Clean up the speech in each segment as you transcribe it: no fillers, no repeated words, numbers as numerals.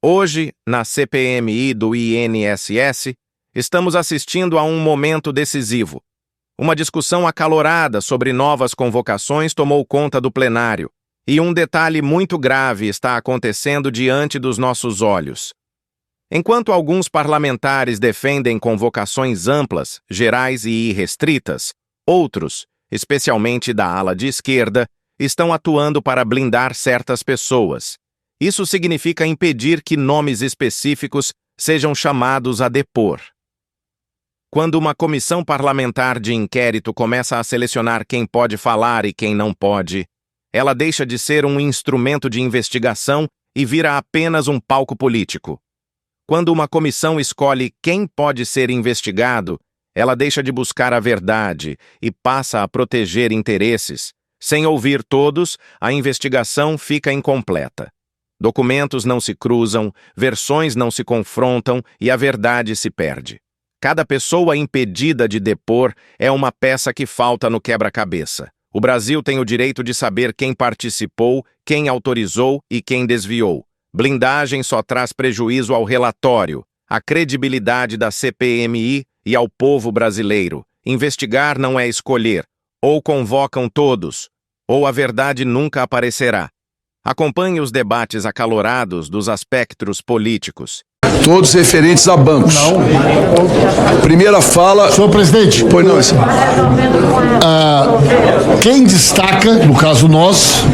Hoje, na CPMI do INSS, estamos assistindo a um momento decisivo. Uma discussão acalorada sobre novas convocações tomou conta do plenário, e um detalhe muito grave está acontecendo diante dos nossos olhos. Enquanto alguns parlamentares defendem convocações amplas, gerais e irrestritas, outros, especialmente da ala de esquerda, estão atuando para blindar certas pessoas. Isso significa impedir que nomes específicos sejam chamados a depor. Quando uma comissão parlamentar de inquérito começa a selecionar quem pode falar e quem não pode, ela deixa de ser um instrumento de investigação e vira apenas um palco político. Quando uma comissão escolhe quem pode ser investigado, ela deixa de buscar a verdade e passa a proteger interesses. Sem ouvir todos, a investigação fica incompleta. Documentos não se cruzam, versões não se confrontam e a verdade se perde. Cada pessoa impedida de depor é uma peça que falta no quebra-cabeça. O Brasil tem o direito de saber quem participou, quem autorizou e quem desviou. Blindagem só traz prejuízo ao relatório, à credibilidade da CPMI e ao povo brasileiro. Investigar não é escolher. Ou convocam todos, ou a verdade nunca aparecerá. Acompanhe os debates acalorados dos aspectos políticos. Todos referentes a bancos. Não. Primeira fala... Senhor presidente. Pois não, senhor. Quem destaca, no caso nós,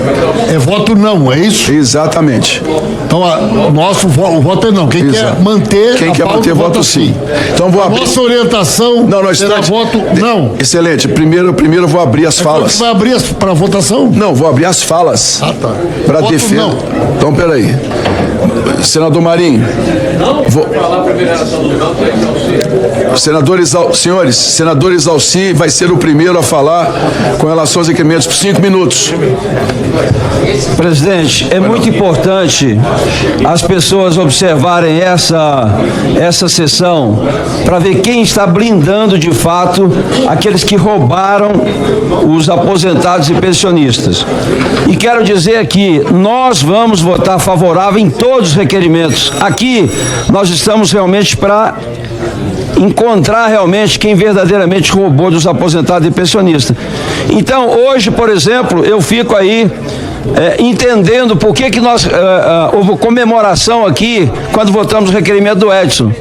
é voto não, é isso? Exatamente. Então, o voto é não. Quem quer manter Quem a quer pauta, manter voto sim. Então vou abrir... Nossa orientação será voto não. Excelente. Primeiro eu vou abrir as falas. Vai abrir para votação? Não, vou abrir as falas. Ah, tá. Para defesa. Não. Então, peraí. Senador Marinho. Senhores, senador Exalci vai ser o primeiro a falar com relação aos requerimentos por 5 minutos. Presidente, é muito importante as pessoas observarem essa sessão para ver quem está blindando de fato aqueles que roubaram os aposentados e pensionistas. E quero dizer aqui, nós vamos votar favorável em todos os requerimentos. Aqui nós estamos realmente para encontrar realmente quem verdadeiramente roubou dos aposentados e pensionistas. Então, hoje, por exemplo, eu fico aí entendendo por que nós houve comemoração aqui quando votamos o requerimento do Edson.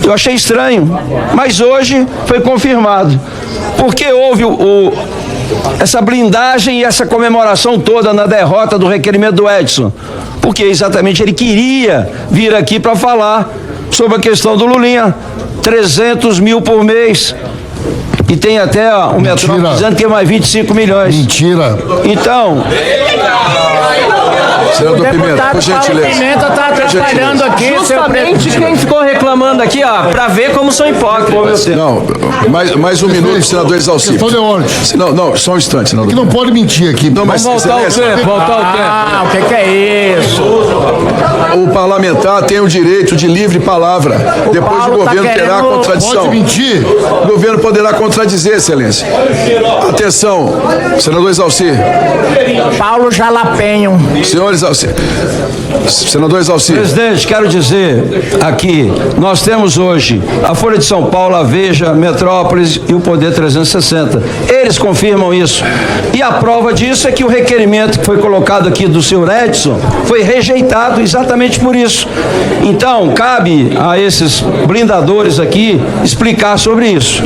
Eu achei estranho, mas hoje foi confirmado. Porque houve essa blindagem e essa comemoração toda na derrota do requerimento do Edson? Porque exatamente ele queria vir aqui para falar sobre a questão do Lulinha. 300 mil por mês. E tem até o Metrópole dizendo que é mais 25 milhões. Mentira. Então... Senador Pimenta, por gentileza. Pimenta está atrapalhando aqui. Justamente quem ficou reclamando aqui, ó, para ver como são hipócritas. Não, mais um minuto, senador Exalci. Questão de ordem. Não, só um instante, senador. Que não pode mentir aqui. Não, mas Vamos voltar ao tempo, O que é isso? o parlamentar tem o direito de livre palavra. Depois o governo terá contradição. Pode mentir. O governo poderá contradizer, excelência. Atenção, senador Exalci. Paulo Jalapenho. Senhor Exalci. Senador Exalci. Presidente, quero dizer aqui, nós temos hoje a Folha de São Paulo, a Veja, Metrópolis e o Poder 360. Eles confirmam isso. E a prova disso é que o requerimento que foi colocado aqui do senhor Edson foi rejeitado exatamente por isso. Então, cabe a esses blindadores aqui explicar sobre isso.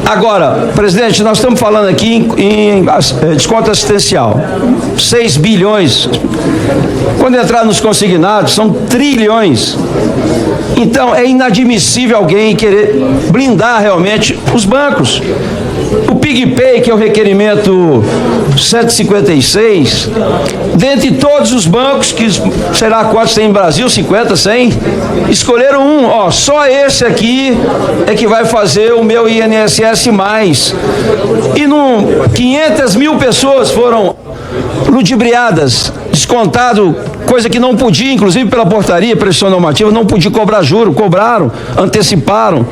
Agora, presidente, nós estamos falando aqui em desconto assistencial. 6 bilhões. Quando entrar nos consignados, são trilhões. Então, é inadmissível alguém querer blindar realmente os bancos. O PigPay, que é o requerimento 156, dentre todos os bancos, que sei lá quantos tem no Brasil, 50, 100, escolheram um, só esse aqui é que vai fazer o meu INSS+. E 500 mil pessoas foram ludibriadas, descontado, coisa que não podia, inclusive pela portaria, pressão normativa, não podia cobrar juro, cobraram, anteciparam.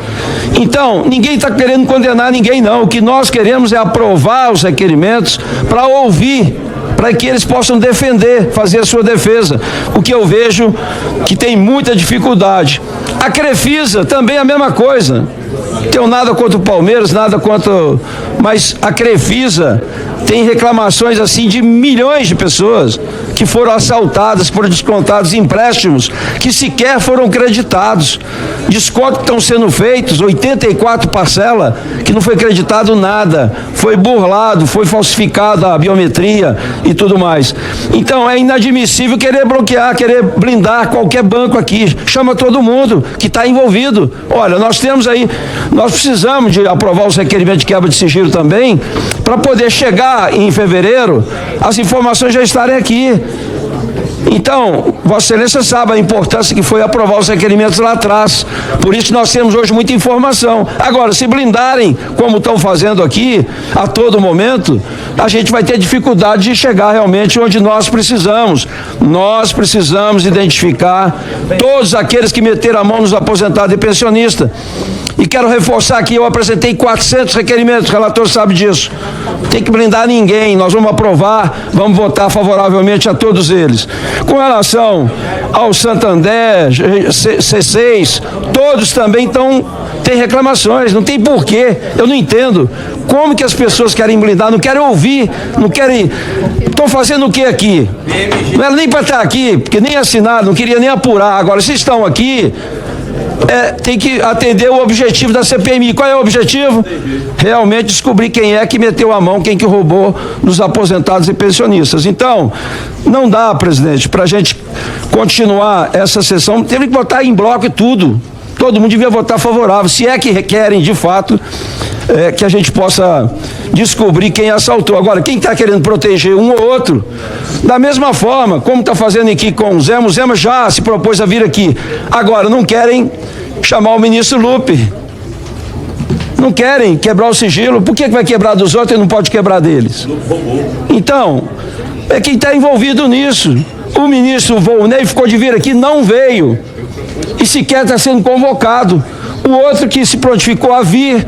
Então, ninguém está querendo condenar ninguém, não. O que nós queremos é aprovar os requerimentos para ouvir para que eles possam defender, fazer a sua defesa, o que eu vejo que tem muita dificuldade. A Crefisa também é a mesma coisa. Tenho nada contra o Palmeiras, nada contra... Mas a Crefisa tem reclamações assim de milhões de pessoas que foram assaltadas, foram descontados empréstimos que sequer foram creditados. Descontos que estão sendo feitos, 84 parcelas, que não foi creditado nada, foi burlado, foi falsificada a biometria e tudo mais. Então é inadmissível querer bloquear, querer blindar qualquer banco aqui. Chama todo mundo que está envolvido. Olha, nós temos aí, nós precisamos de aprovar os requerimentos de quebra de sigilo também, para poder chegar em fevereiro, as informações já estarem aqui. Então, Vossa Excelência sabe a importância que foi aprovar os requerimentos lá atrás. Por isso nós temos hoje muita informação. Agora, se blindarem, como estão fazendo aqui, a todo momento, a gente vai ter dificuldade de chegar realmente onde nós precisamos. Nós precisamos identificar todos aqueles que meteram a mão nos aposentados e pensionistas. E quero reforçar aqui, eu apresentei 400 requerimentos, o relator sabe disso. Tem que blindar ninguém, nós vamos aprovar, vamos votar favoravelmente a todos eles. Com relação ao Santander, C6, todos também têm reclamações, não tem porquê, eu não entendo. Como que as pessoas querem blindar, não querem ouvir, não querem... Estão fazendo o que aqui? Não era nem para estar aqui, porque nem assinaram, não queria nem apurar. Agora, se estão aqui... tem que atender o objetivo da CPMI. Qual é o objetivo? Realmente descobrir quem é que meteu a mão, quem que roubou nos aposentados e pensionistas. Então, não dá, presidente, para a gente continuar essa sessão, teve que votar em bloco e tudo. Todo mundo devia votar favorável, se é que requerem, de fato, que a gente possa descobrir quem assaltou. Agora, quem está querendo proteger um ou outro, da mesma forma, como está fazendo aqui com o Zema já se propôs a vir aqui. Agora, não querem chamar o ministro Lupe. Não querem quebrar o sigilo. Por que vai quebrar dos outros e não pode quebrar deles? Então, é quem está envolvido nisso. O ministro Volney ficou de vir aqui, não veio. E sequer está sendo convocado. O outro que se prontificou a vir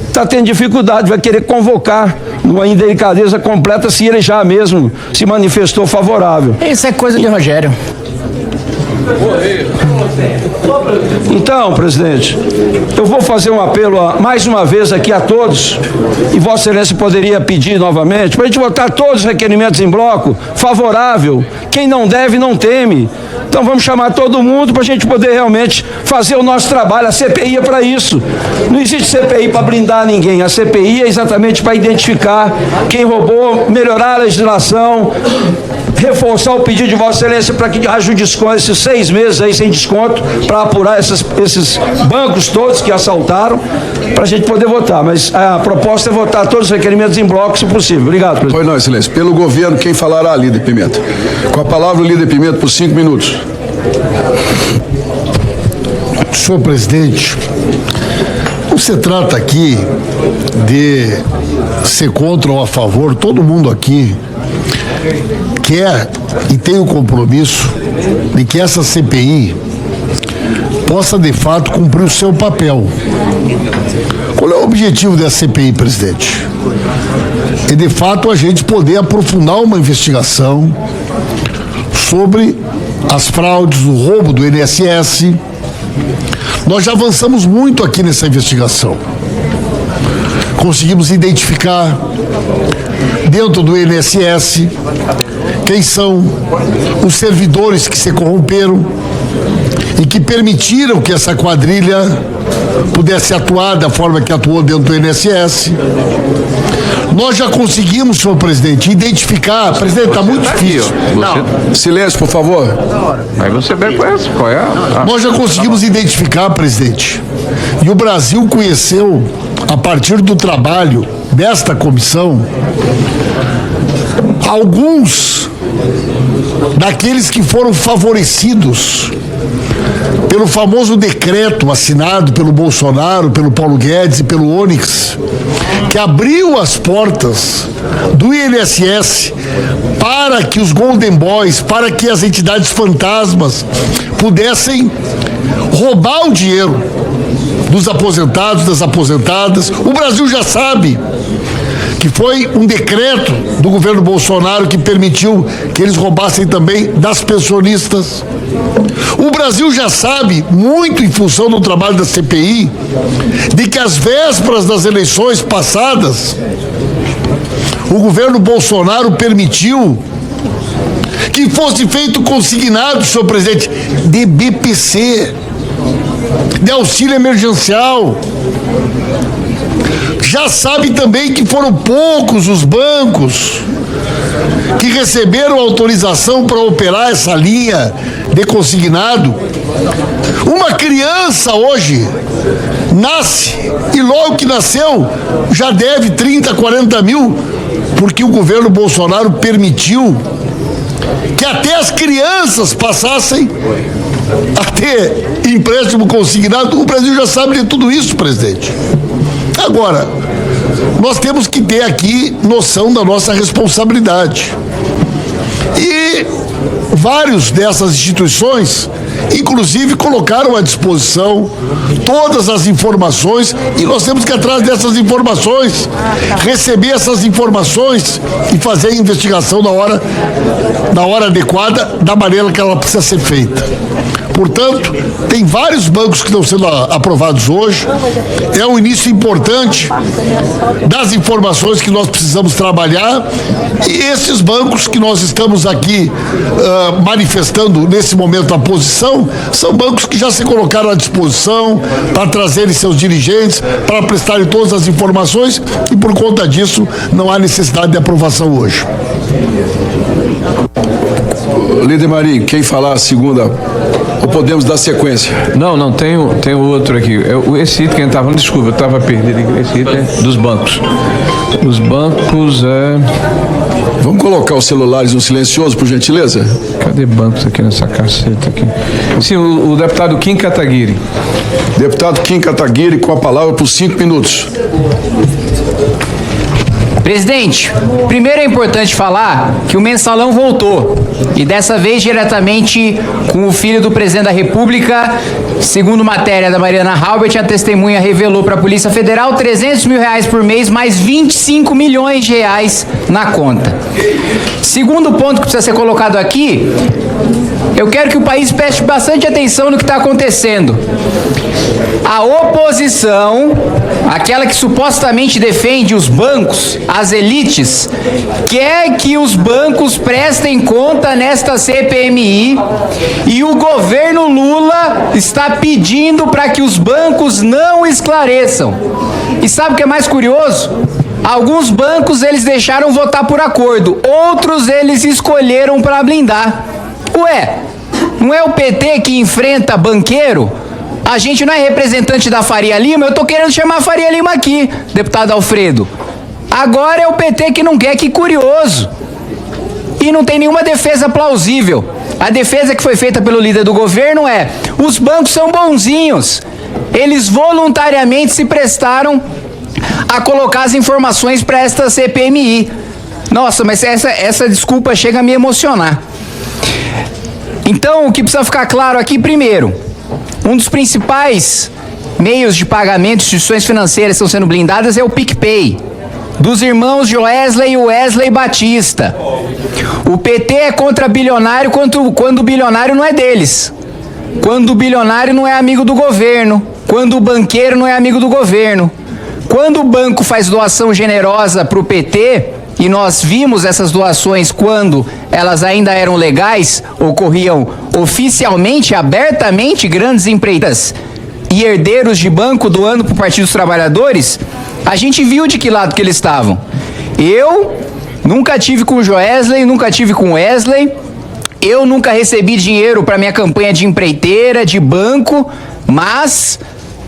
está tendo dificuldade, vai querer convocar numa indelicadeza completa se ele já mesmo se manifestou favorável. Isso é coisa de Rogério. Então, presidente, eu vou fazer um apelo mais uma vez aqui a todos, e Vossa Excelência poderia pedir novamente, para a gente votar todos os requerimentos em bloco, favorável. Quem não deve, não teme. Então vamos chamar todo mundo para a gente poder realmente fazer o nosso trabalho. A CPI é para isso. Não existe CPI para blindar ninguém. A CPI é exatamente para identificar quem roubou, melhorar a legislação, reforçar o pedido de Vossa Excelência para que haja um desconto, esses 6 meses aí sem desconto, para apurar esses bancos todos que assaltaram, para a gente poder votar. Mas a proposta é votar todos os requerimentos em bloco, se possível. Obrigado, presidente. Pois não, Excelência. Pelo governo, quem falará, líder Pimenta? Com a palavra, o líder Pimenta, por 5 minutos. Senhor presidente, não se trata aqui de ser contra ou a favor, todo mundo aqui quer e tem o compromisso de que essa CPI possa de fato cumprir o seu papel. Qual é o objetivo dessa CPI, presidente? É de fato a gente poder aprofundar uma investigação sobre as fraudes, o roubo do INSS. Nós já avançamos muito aqui nessa investigação. Conseguimos identificar dentro do INSS quem são os servidores que se corromperam e que permitiram que essa quadrilha pudesse atuar da forma que atuou dentro do INSS. Nós já conseguimos, senhor presidente, identificar... Presidente, está muito difícil. Não. Silêncio, por favor. Aí você bem conhece qual é a... Nós já conseguimos identificar, presidente, e o Brasil conheceu, a partir do trabalho desta comissão, alguns daqueles que foram favorecidos pelo famoso decreto assinado pelo Bolsonaro, pelo Paulo Guedes e pelo Onyx, que abriu as portas do INSS para que os Golden Boys, para que as entidades fantasmas pudessem roubar o dinheiro dos aposentados, das aposentadas. O Brasil já sabe que foi um decreto do governo Bolsonaro que permitiu que eles roubassem também das pensionistas. O Brasil já sabe, muito em função do trabalho da CPI, de que às vésperas das eleições passadas, o governo Bolsonaro permitiu que fosse feito consignado, senhor presidente, de BPC, de auxílio emergencial. Já sabe também que foram poucos os bancos que receberam autorização para operar essa linha de consignado. Uma criança hoje nasce e logo que nasceu já deve 30, 40 mil, porque o governo Bolsonaro permitiu que até as crianças passassem a ter empréstimo consignado. O Brasil já sabe de tudo isso, presidente. Agora, nós temos que ter aqui noção da nossa responsabilidade. E vários dessas instituições, inclusive, colocaram à disposição todas as informações e nós temos que ir atrás dessas informações, receber essas informações e fazer a investigação na hora adequada, da maneira que ela precisa ser feita. Portanto, tem vários bancos que estão sendo aprovados hoje. É um início importante das informações que nós precisamos trabalhar, e esses bancos que nós estamos aqui manifestando nesse momento a posição, são bancos que já se colocaram à disposição para trazerem seus dirigentes, para prestarem todas as informações, e por conta disso não há necessidade de aprovação hoje. Líder Marinho, quem falar a segunda, ou podemos dar sequência? Não, tem outro aqui. Esse item que a gente estava falando, desculpa, eu estava perdido. Esse item é dos bancos. Os bancos Vamos colocar os celulares no silencioso, por gentileza? Cadê bancos aqui nessa caceta aqui? Sim, o deputado Kim Kataguiri. Deputado Kim Kataguiri, com a palavra por 5 minutos. Presidente, primeiro é importante falar que o mensalão voltou, e dessa vez diretamente com o filho do presidente da República. Segundo matéria da Mariana Halbert, a testemunha revelou para a Polícia Federal 300 mil reais por mês, mais 25 milhões de reais na conta. Segundo ponto que precisa ser colocado aqui, eu quero que o país preste bastante atenção no que está acontecendo. A oposição, aquela que supostamente defende os bancos, as elites, quer que os bancos prestem conta nesta CPMI, e o governo Lula está pedindo para que os bancos não esclareçam. E sabe o que é mais curioso? Alguns bancos eles deixaram votar por acordo, outros eles escolheram para blindar. Ué, não é o PT que enfrenta banqueiro? A gente não é representante da Faria Lima? Eu tô querendo chamar a Faria Lima aqui, deputado Alfredo. Agora é o PT que não quer, que curioso. E não tem nenhuma defesa plausível. A defesa que foi feita pelo líder do governo é: os bancos são bonzinhos, eles voluntariamente se prestaram a colocar as informações para esta CPMI. Nossa, mas essa desculpa chega a me emocionar. Então, o que precisa ficar claro aqui, primeiro, um dos principais meios de pagamento de instituições financeiras que estão sendo blindadas é o PicPay, dos irmãos Joesley e Wesley Batista. O PT é contra bilionário quando o bilionário não é deles, quando o bilionário não é amigo do governo, quando o banqueiro não é amigo do governo. Quando o banco faz doação generosa para o PT, e nós vimos essas doações quando elas ainda eram legais, ocorriam oficialmente, abertamente, grandes empresas e herdeiros de banco doando para o Partido dos Trabalhadores, a gente viu de que lado que eles estavam. Eu nunca tive com o Joesley, nunca tive com o Wesley, eu nunca recebi dinheiro para minha campanha de empreiteira, de banco, mas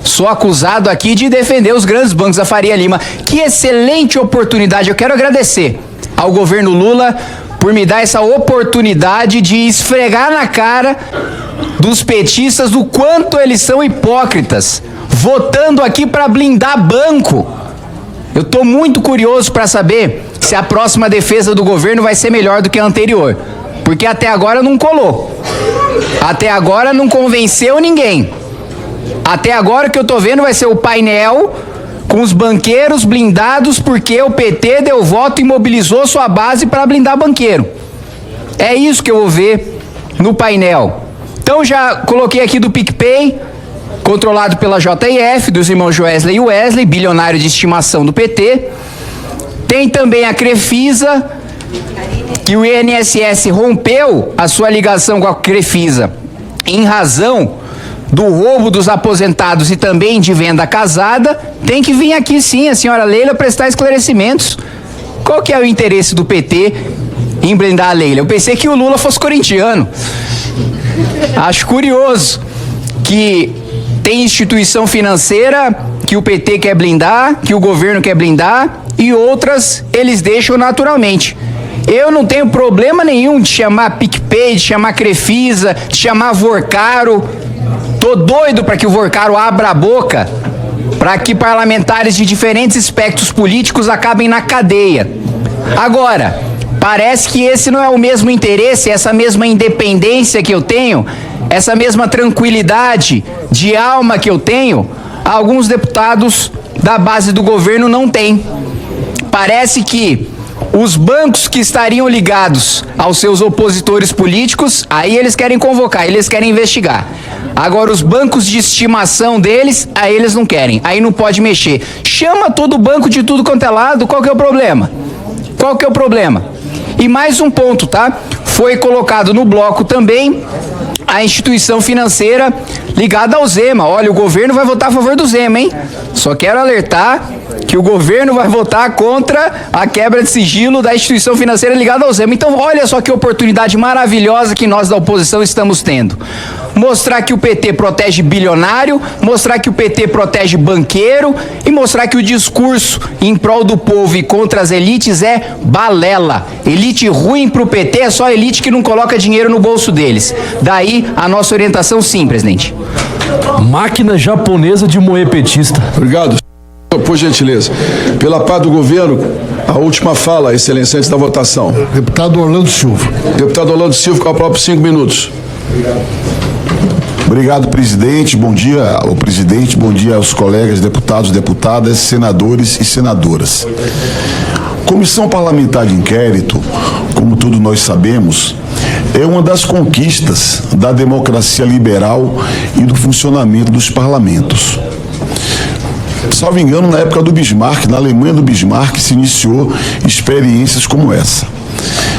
sou acusado aqui de defender os grandes bancos da Faria Lima. Que excelente oportunidade. Eu quero agradecer ao governo Lula por me dar essa oportunidade de esfregar na cara dos petistas do quanto eles são hipócritas, votando aqui para blindar banco. Eu estou muito curioso para saber se a próxima defesa do governo vai ser melhor do que a anterior, porque até agora não colou, até agora não convenceu ninguém. Até agora o que eu tô vendo vai ser o painel com os banqueiros blindados porque o PT deu voto e mobilizou sua base para blindar banqueiro. É isso que eu vou ver no painel. Então já coloquei aqui do PicPay, controlado pela JF, dos irmãos Joesley e Wesley, bilionário de estimação do PT. Tem também a Crefisa, que o INSS rompeu a sua ligação com a Crefisa em razão do roubo dos aposentados e também de venda casada. Tem que vir aqui sim a senhora Leila prestar esclarecimentos. Qual que é o interesse do PT em blindar a Leila? Eu pensei que o Lula fosse corintiano. Acho curioso que tem instituição financeira que o PT quer blindar, que o governo quer blindar, e outras eles deixam naturalmente. Eu não tenho problema nenhum de chamar PicPay, de chamar Crefisa, de chamar Vorcaro. Tô doido para que o Vorcaro abra a boca, para que parlamentares de diferentes espectros políticos acabem na cadeia. Agora, parece que esse não é o mesmo interesse, essa mesma independência que eu tenho, essa mesma tranquilidade de alma que eu tenho, alguns deputados da base do governo não têm. Parece que os bancos que estariam ligados aos seus opositores políticos, aí eles querem convocar, eles querem investigar. Agora, os bancos de estimação deles, aí eles não querem, aí não pode mexer. Chama todo banco de tudo quanto é lado, qual que é o problema? Qual que é o problema? E mais um ponto, tá? Foi colocado no bloco também a instituição financeira ligada ao Zema. Olha, o governo vai votar a favor do Zema, hein? Só quero alertar que o governo vai votar contra a quebra de sigilo da instituição financeira ligada ao Zema. Então, olha só que oportunidade maravilhosa que nós da oposição estamos tendo. Mostrar que o PT protege bilionário, mostrar que o PT protege banqueiro e mostrar que o discurso em prol do povo e contra as elites é balela. Elite ruim pro PT é só elite que não coloca dinheiro no bolso deles. Daí a nossa orientação sim, presidente. Máquina japonesa de moer petista. Obrigado. Por gentileza. Pela paz do governo, a última fala, excelência, antes da votação. Deputado Orlando Silva. Deputado Orlando Silva, com a própria 5 minutos. Obrigado, presidente. Bom dia ao presidente, bom dia aos colegas deputados, deputadas, senadores e senadoras. Comissão Parlamentar de Inquérito, como todos nós sabemos, é uma das conquistas da democracia liberal e do funcionamento dos parlamentos. Salvo engano, na época do Bismarck, na Alemanha do Bismarck, se iniciou experiências como essa.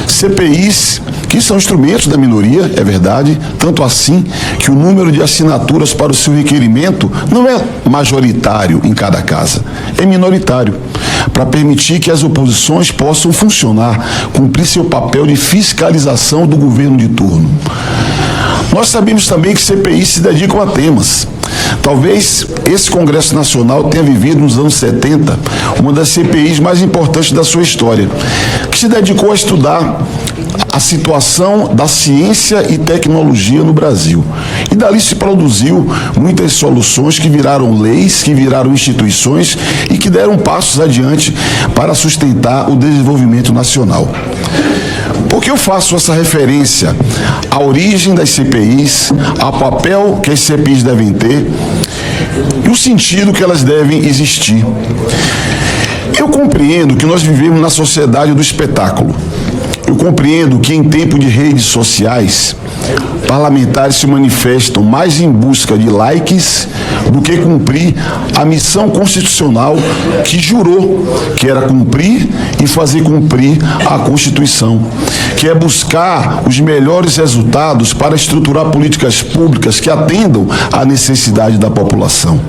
CPIs, que são instrumentos da minoria, é verdade, tanto assim que o número de assinaturas para o seu requerimento não é majoritário em cada casa, é minoritário, para permitir que as oposições possam funcionar, cumprir seu papel de fiscalização do governo de turno. Nós sabemos também que CPIs se dedicam a temas. Talvez esse Congresso Nacional tenha vivido nos anos 70 uma das CPIs mais importantes da sua história, que se dedicou a estudar a situação da ciência e tecnologia no Brasil. E dali se produziu muitas soluções que viraram leis, que viraram instituições e que deram passos adiante para sustentar o desenvolvimento nacional. Por que eu faço essa referência à origem das CPIs, ao papel que as CPIs devem ter e o sentido que elas devem existir? Eu compreendo que nós vivemos na sociedade do espetáculo. Eu compreendo que em tempo de redes sociais, parlamentares se manifestam mais em busca de likes do que cumprir a missão constitucional que jurou, que era cumprir e fazer cumprir a Constituição, que é buscar os melhores resultados para estruturar políticas públicas que atendam à necessidade da população.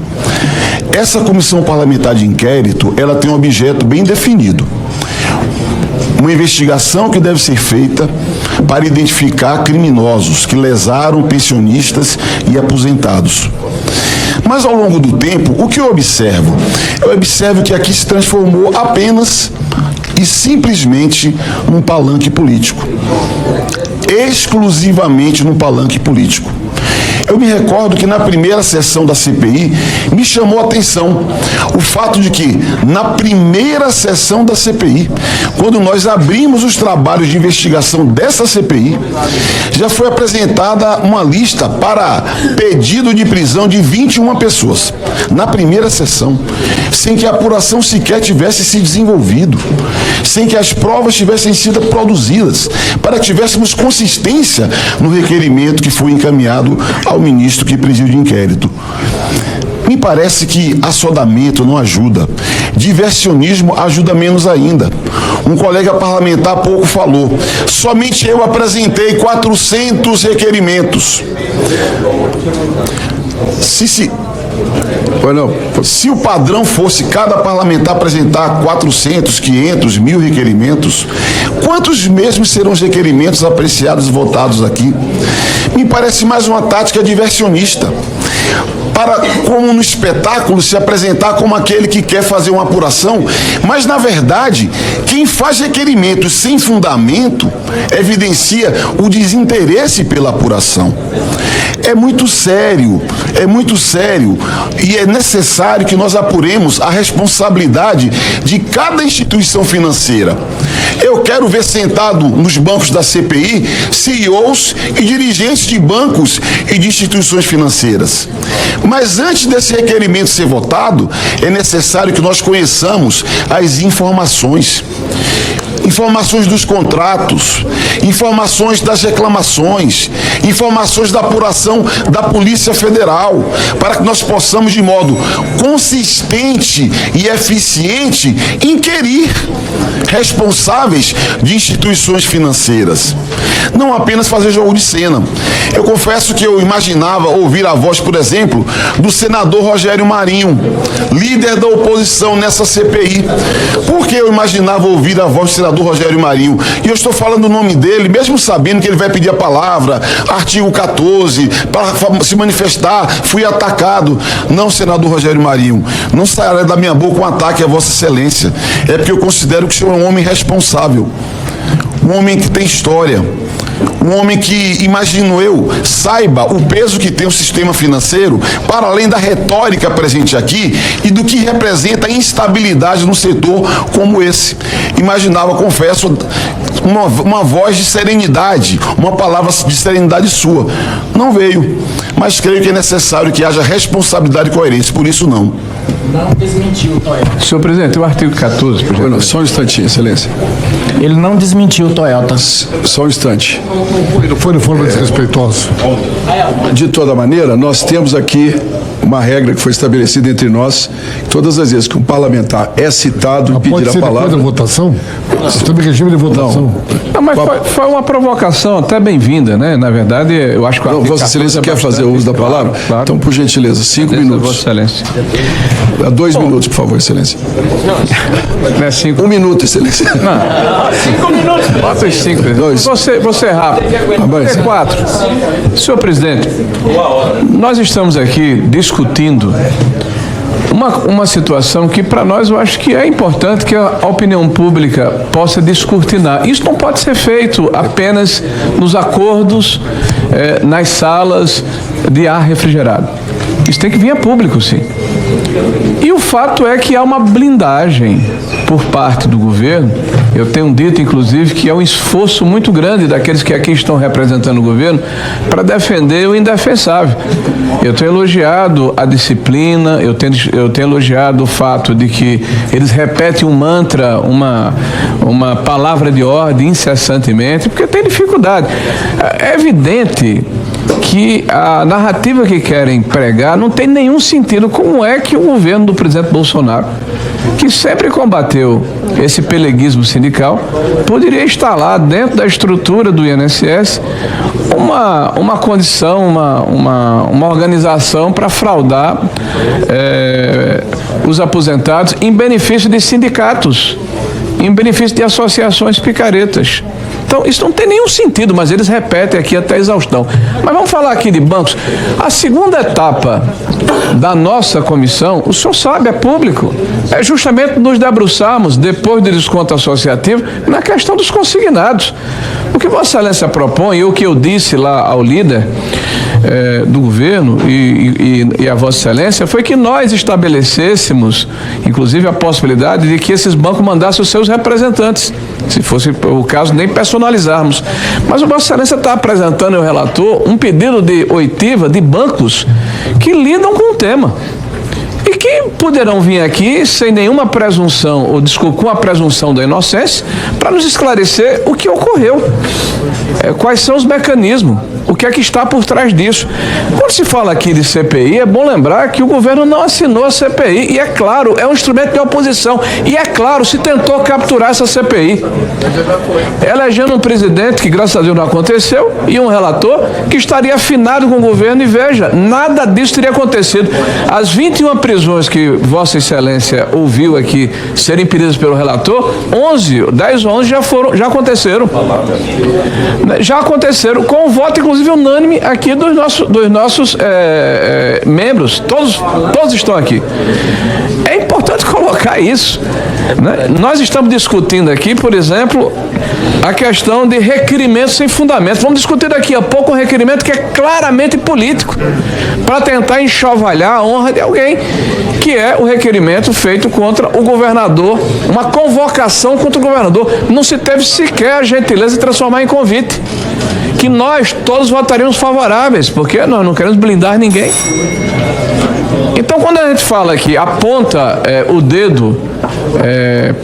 Essa comissão parlamentar de inquérito, ela tem um objeto bem definido. Uma investigação que deve ser feita para identificar criminosos que lesaram pensionistas e aposentados. Mas ao longo do tempo, o que eu observo? Eu observo que aqui se transformou apenas e simplesmente num palanque político. Exclusivamente num palanque político. Eu me recordo que na primeira sessão da CPI me chamou a atenção o fato de que na primeira sessão da CPI, quando nós abrimos os trabalhos de investigação dessa CPI, já foi apresentada uma lista para pedido de prisão de 21 pessoas. na primeira sessão, sem que a apuração sequer tivesse se desenvolvido, sem que as provas tivessem sido produzidas, para que tivéssemos consistência no requerimento que foi encaminhado ao ministro que presidiu o inquérito. Me parece que assodamento não ajuda, diversionismo ajuda menos ainda. Um colega parlamentar há pouco falou, somente eu apresentei 400 requerimentos. Se o padrão fosse cada parlamentar apresentar 400, 500, 1.000 requerimentos, quantos mesmos serão os requerimentos apreciados e votados aqui? Me parece mais uma tática diversionista, para, como no espetáculo, se apresentar como aquele que quer fazer uma apuração, mas, na verdade, quem faz requerimentos sem fundamento evidencia o desinteresse pela apuração. É muito sério, e é necessário que nós apuremos a responsabilidade de cada instituição financeira. Eu quero ver sentado nos bancos da CPI CEOs e dirigentes de bancos e de instituições financeiras. Mas antes desse requerimento ser votado, é necessário que nós conheçamos as informações dos contratos, informações das reclamações, informações da apuração da Polícia Federal, para que nós possamos, de modo consistente e eficiente, inquirir responsáveis de instituições financeiras. Não apenas fazer jogo de cena. Eu confesso que eu imaginava ouvir a voz, por exemplo, do senador Rogério Marinho, líder da oposição nessa CPI. Por que eu imaginava ouvir a voz do senador Rogério Marinho? E eu estou falando o nome dele, mesmo sabendo que ele vai pedir a palavra, artigo 14, para se manifestar, fui atacado. Não, senador Rogério Marinho, não sairá da minha boca um ataque a Vossa Excelência. É porque eu considero que o senhor é um homem responsável, um homem que tem história, um homem que, imagino eu, saiba o peso que tem o sistema financeiro, para além da retórica presente aqui e do que representa a instabilidade no setor como esse. Imaginava, confesso, uma voz de serenidade, uma palavra de serenidade sua. Não veio, mas creio que é necessário que haja responsabilidade e coerência, por isso não. Não desmentiu, Toyota. Senhor presidente, o artigo 14, por exemplo. Só um instantinho, excelência. Ele não desmentiu, Toyota. Só um instante. Não foi de forma desrespeitosa. De toda maneira, nós temos aqui uma regra que foi estabelecida entre nós, que todas as vezes que um parlamentar é citado e pedir a palavra... Pode ser votação? Sobre regime de votação. Não, mas foi uma provocação até bem-vinda, né? Na verdade, eu acho que... Vossa Excelência quer fazer o uso da palavra? Claro. Então, por gentileza, 5 minutos. Vossa Excelência. 2 minutos, por favor, Excelência. Não é 5. 1 minuto, Excelência. Não. 5 minutos. Bota os 5, presidente. Você é rápido. É 4. Senhor presidente, nós estamos aqui discutindo uma situação que, para nós, eu acho que é importante que a opinião pública possa descortinar. Isso não pode ser feito apenas nos acordos, nas salas de ar refrigerado. Isso tem que vir a público, sim. E o fato é que há uma blindagem por parte do governo. Eu tenho dito, inclusive, que é um esforço muito grande daqueles que aqui estão representando o governo para defender o indefensável. Eu tenho elogiado a disciplina, eu tenho elogiado o fato de que eles repetem um mantra, uma palavra de ordem incessantemente, porque tem dificuldade. É evidente que a narrativa que querem pregar não tem nenhum sentido. Como é que o governo do presidente Bolsonaro, que sempre combateu esse peleguismo sindical, poderia instalar dentro da estrutura do INSS uma condição, uma organização para fraudar os aposentados em benefício de sindicatos, em benefício de associações picaretas? Então, isso não tem nenhum sentido, mas eles repetem aqui até a exaustão. Mas vamos falar aqui de bancos. A segunda etapa da nossa comissão, o senhor sabe, é público, é justamente nos debruçarmos, depois do desconto associativo, na questão dos consignados. O que Vossa Excelência propõe, e o que eu disse lá ao líder do governo e a Vossa Excelência, foi que nós estabelecêssemos, inclusive, a possibilidade de que esses bancos mandassem os seus representantes, se fosse o caso, nem personalizarmos. Mas o Vossa Excelência está apresentando ao relator um pedido de oitiva de bancos que lidam com o tema. e que poderão vir aqui sem nenhuma presunção, ou desculpa, com a presunção da inocência, para nos esclarecer o que ocorreu, quais são os mecanismos, o que é que está por trás disso. Quando se fala aqui de CPI, é bom lembrar que o governo não assinou a CPI, e é claro, é um instrumento de oposição, e é claro, se tentou capturar essa CPI, elegendo um presidente que graças a Deus não aconteceu, e um relator que estaria afinado com o governo, e veja, nada disso teria acontecido. As 21 prisões que Vossa Excelência ouviu aqui serem pedidas pelo relator, 10 ou 11 já aconteceram. Já aconteceram, com o voto, inclusive, unânime aqui dos nossos membros. Todos estão aqui. É importante colocar isso, né? Nós estamos discutindo aqui, por exemplo, a questão de requerimento sem fundamento. Vamos discutir daqui a pouco um requerimento que é claramente político, para tentar enxovalhar a honra de alguém, que é o requerimento feito contra o governador, uma convocação contra o governador. Não se teve sequer a gentileza de transformar em convite, que nós todos votaríamos favoráveis, porque nós não queremos blindar ninguém. Então, quando a gente fala aqui, aponta o dedo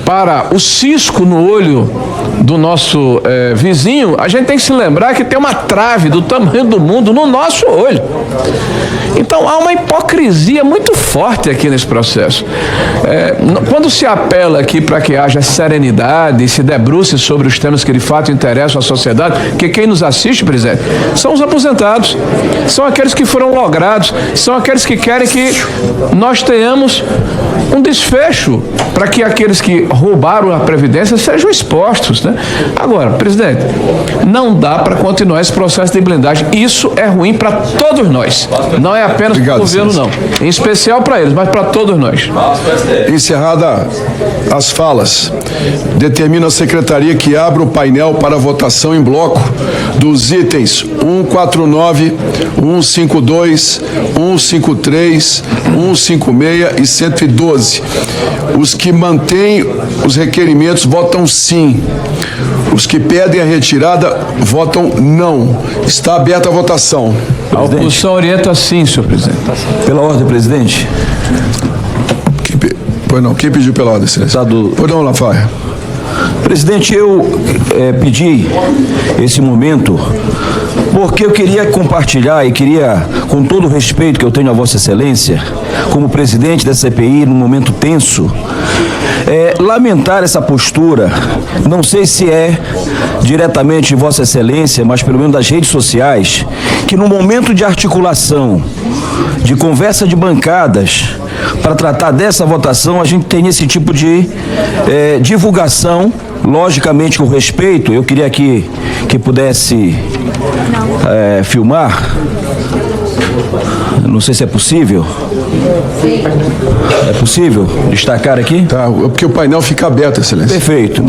para o cisco no olho do nosso vizinho, a gente tem que se lembrar que tem uma trave do tamanho do mundo no nosso olho. Então, há uma hipocrisia muito forte aqui nesse processo. Quando se apela aqui para que haja serenidade e se debruce sobre os temas que de fato interessam à sociedade, que quem nos assiste, presidente, são os aposentados, são aqueles que foram logrados, são aqueles que querem que nós tenhamos um desfecho para que aqueles que roubaram a Previdência sejam expostos, né? Agora, presidente, não dá para continuar esse processo de blindagem. Isso é ruim para todos nós. Não é apenas para o governo, não. Em especial para eles, mas para todos nós. Encerrada as falas, determina a secretaria que abra o painel para votação em bloco dos itens 149, 152, 153, 156 e 112. Os que mantêm os requerimentos votam sim. Os que pedem a retirada votam não. Está aberta a votação. A oposição orienta sim, senhor presidente. Pela ordem, presidente. Pois não, quem pediu pela ordem, excelência? Pois não, Lafaia. Presidente, eu pedi esse momento porque eu queria compartilhar e queria, com todo o respeito que eu tenho a Vossa Excelência, como presidente da CPI, num momento tenso, lamentar essa postura. Não sei se é diretamente de Vossa Excelência, mas pelo menos das redes sociais, que no momento de articulação, de conversa de bancadas, para tratar dessa votação, a gente tem esse tipo de divulgação, logicamente com respeito. Eu queria que pudesse filmar. Não sei se é possível. É possível destacar aqui? Tá, porque o painel fica aberto, excelência. Perfeito.